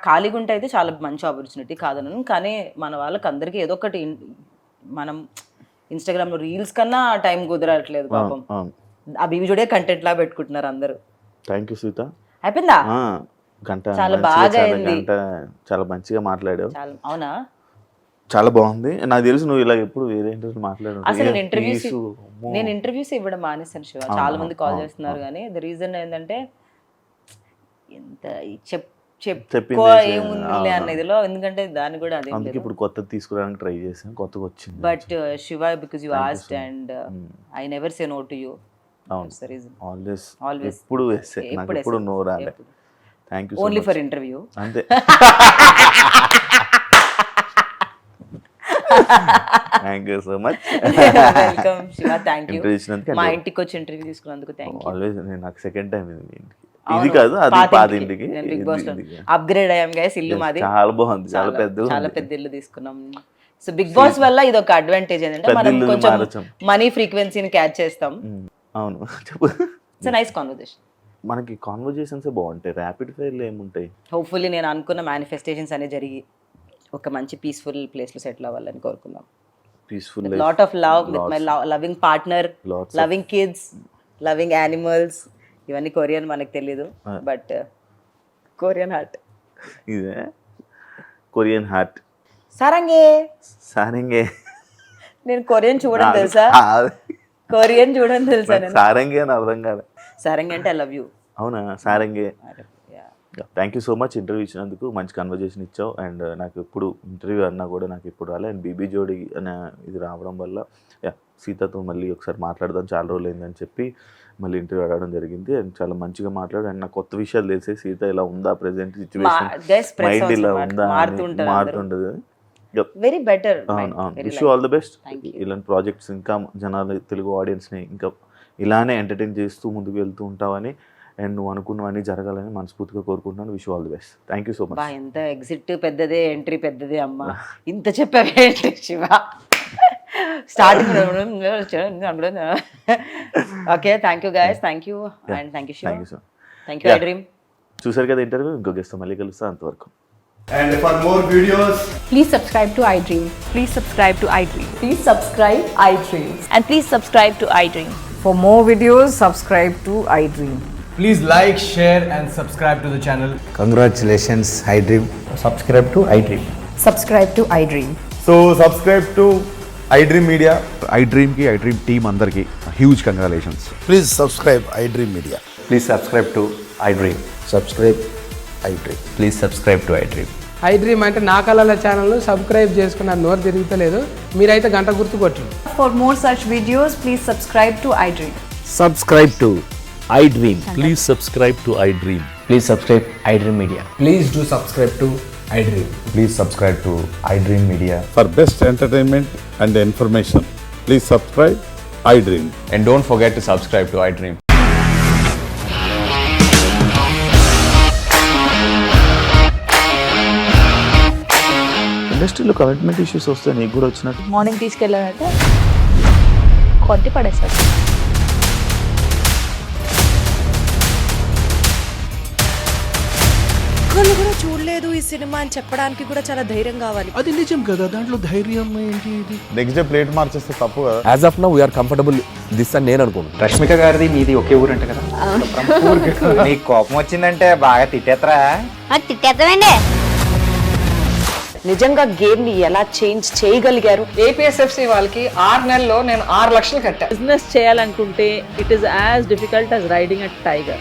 ఖాళీగా ఉంటే అయితే చాలా మంచి ఆపర్చునిటీ కాదనను, కానీ మన వాళ్ళకి అందరికీ ఏదో ఒకటి, మనం ఇన్స్టాగ్రామ్ లో రీల్స్ కన్నా టైం కుదరట్లేదు పాపం. ఆ బీబీ జోడే కంటెంట్ లా పెట్టుకుంటున్నారు అందరూ. Thank you Sita. అయిపోయిందా? గంట చాలా బాగా అయింది. చాలా మంచిగా మాట్లాడావు. అవునా? చాలా బాగుంది. నాకు తెలుసు నువ్వు ఇలా ఎప్పుడు వేరే ఇంటర్వ్యూ మాట్లాడు. అసలు నేను ఇంటర్వ్యూస్ ఇవ్వడం మానేసాను శివ. చాలా మంది కాల్ చేస్తున్నారు, కానీ ద రీజన్ ఏంటంటే ఎంత ఏముంది అనేదిలో, ఎందుకంటే దాన్ని కూడా అదే. ఇప్పుడు కొత్తది తీసుకురావడానికి ట్రై చేసాను, కొత్తగా వచ్చింది. But Shiva, because you asked and I never say no to you. That's the reason. Always ఎప్పుడు ఎస్సే, నాకు ఎప్పుడు నో రాలే. Thank you so much. Only for interview. అంతే. Thank you so much. Welcome Shiva. Thank you. మా ఇంటికి వచ్చి ఇంటర్వ్యూ తీసుకున్నందుకు థాంక్యూ. ఆల్వేస్. నేను నాకు సెకండ్ టైం ఇది మీ ఇంటికి. ఇది కాదు, అది పాత ఇంటికి. బిగ్ బాస్ లో అప్గ్రేడ్ అయ్యాం గైస్. ఇల్లు మాది చాలా బాగుంది, చాలా పెద్ద ఇల్లు తీసుకున్నాం. సో బిగ్ బాస్ వల్ల ఇది ఒక అడ్వాంటేజ్ ఏంటంటే మనం కొంచెం మనీ ఫ్రీక్వెన్సీని క్యాచ్ చేస్తాం. అవును, చెప్పు. It's nice conversation. మనకి కాన్వర్జేషన్స్ బాగుంటాయి. ర్యాపిడ్ ఫైర్లు ఏముంటాయి. హోప్ఫుల్లీ నేను అనుకున్న మేనిఫెస్టేషన్స్ అనేవి జరిగి ఒక మంచి పీస్ఫుల్ ప్లేస్ లో సెటిల్ అవ్వాలని కోరుకుందాం. Peaceful lot of love with my loving partner, loving kids, loving animals. ఇవన్నీ కొరియన్ మనకు తెలీదు, బట్ కొరియన్ హార్ట్. ఇదే కొరియన్ హార్ట్. సారంగే. సారంగే నేను కొరియన్ చూడని తెలుసా? కొరియన్ చూడని తెలుసా? నేను సారంగే అని అర్థం కాదు. సారంగే అంటే ఐ లవ్ యూ. అవునా? సారంగే. Thank you so much interview ఇచ్చినందుకు. మంచి కన్వర్జేషన్ ఇచ్చావు. అండ్ నాకు ఎప్పుడు ఇంటర్వ్యూ అన్నా కూడా నాకు ఎప్పుడు రాలే. అండ్ బీబీ జోడి అనే ఇది రావడం వల్ల సీతతో మళ్ళీ ఒకసారి మాట్లాడదాం, చాలా రోజులు అయిందని చెప్పి మళ్ళీ ఇంటర్వ్యూ అడగడం జరిగింది. అండ్ చాలా మంచిగా మాట్లాడు. అండ్ నాకు కొత్త విషయాలు తెలిసే సీత ఇలా ఉందా, ప్రెసెంట్ సిచ్యువేషన్ మైండ్ ఇలా ఉందా, మారుతుంటది. Very better. Wish you all the best. ఇలాంటి ప్రాజెక్ట్స్ ఇంకా జనాలు, తెలుగు ఆడియన్స్ని ఇంకా ఇలానే ఎంటర్టైన్ చేస్తూ ముందుకు వెళ్తూ ఉంటావని అండ్ నువ్వు అనుకున్నవన్నీ జరగాలని మనస్ఫూర్తిగా కోరుకుంటున్నాను. Wish you all the best. Thank you so much. ఎంత ఎగ్జిట్ పెద్దదే, ఎంట్రీ పెద్దదే అమ్మా. ఇంత చెప్పావే Shiva. Starting okay. Thank you guys. Thank you and thank you Shiva. Thank you I dream. చూసారు కదా ఇంటర్వ్యూ. ఇంకో గెస్ట్ మళ్ళీ కలుస్తా. అంతవరకు. And for more videos, Please subscribe to iDream. Please subscribe to iDream. Please subscribe iDream. And please subscribe to iDream. For more videos, subscribe to iDream. please like, share and subscribe to the channel. Congratulations, iDream. Subscribe to iDream. Subscribe to iDream. So subscribe to iDream Media. iDream ki iDream team andarki huge congratulations. Please subscribe iDream Media. Please subscribe to iDream. Subscribe iDream. Please subscribe to iDream. iDream అంటే నా కళల channel subscribe చేసుకున్న నోరు తిరుగుతలేదు. మీరైతే గంట గుర్తు కొట్టండి. For more such videos, please subscribe to iDream. Subscribe to iDream. Please subscribe to iDream. Please subscribe iDream Media. Please do subscribe to iDream. Please subscribe to iDream Media. For best entertainment and information, please subscribe iDream. And don't forget to subscribe to iDream. ఇండస్ట్రీలో commitment issues వస్తే నీకు కూడా వచ్చినట్టు. Morning తీసుకెళ్ళాలంటే కొట్టి పడేస్తారు. ఒక్కళ్ళు కూడా చూడలేదు ఈ సినిమా అని చెప్పడానికి కూడా చాలా ధైర్యం కావాలి. అది నిజం కదా, దాంట్లో ధైర్యం ఏంటి? నెక్స్ట్ డే ప్లేట్ మార్చేస్తే తప్పు కదా. As of now we are comfortable this అని నేను అనుకుంటున్నాను. రష్మిక గారిది మీది ఒకే ఊరు అంట కదా? నీకు కోపం వచ్చిందంటే బాగా తిట్టేత్తరా? తిట్టేద్దామండి. నిజంగా గేమ్ ని ఎలా చేంజ్ చేయగలిగారు? APSFC వాళ్ళకి 6 నెలల్లో నేను 6 లక్షలు కట్టా. బిజినెస్ చేయాలనుకుంటే it is as difficult as riding a tiger.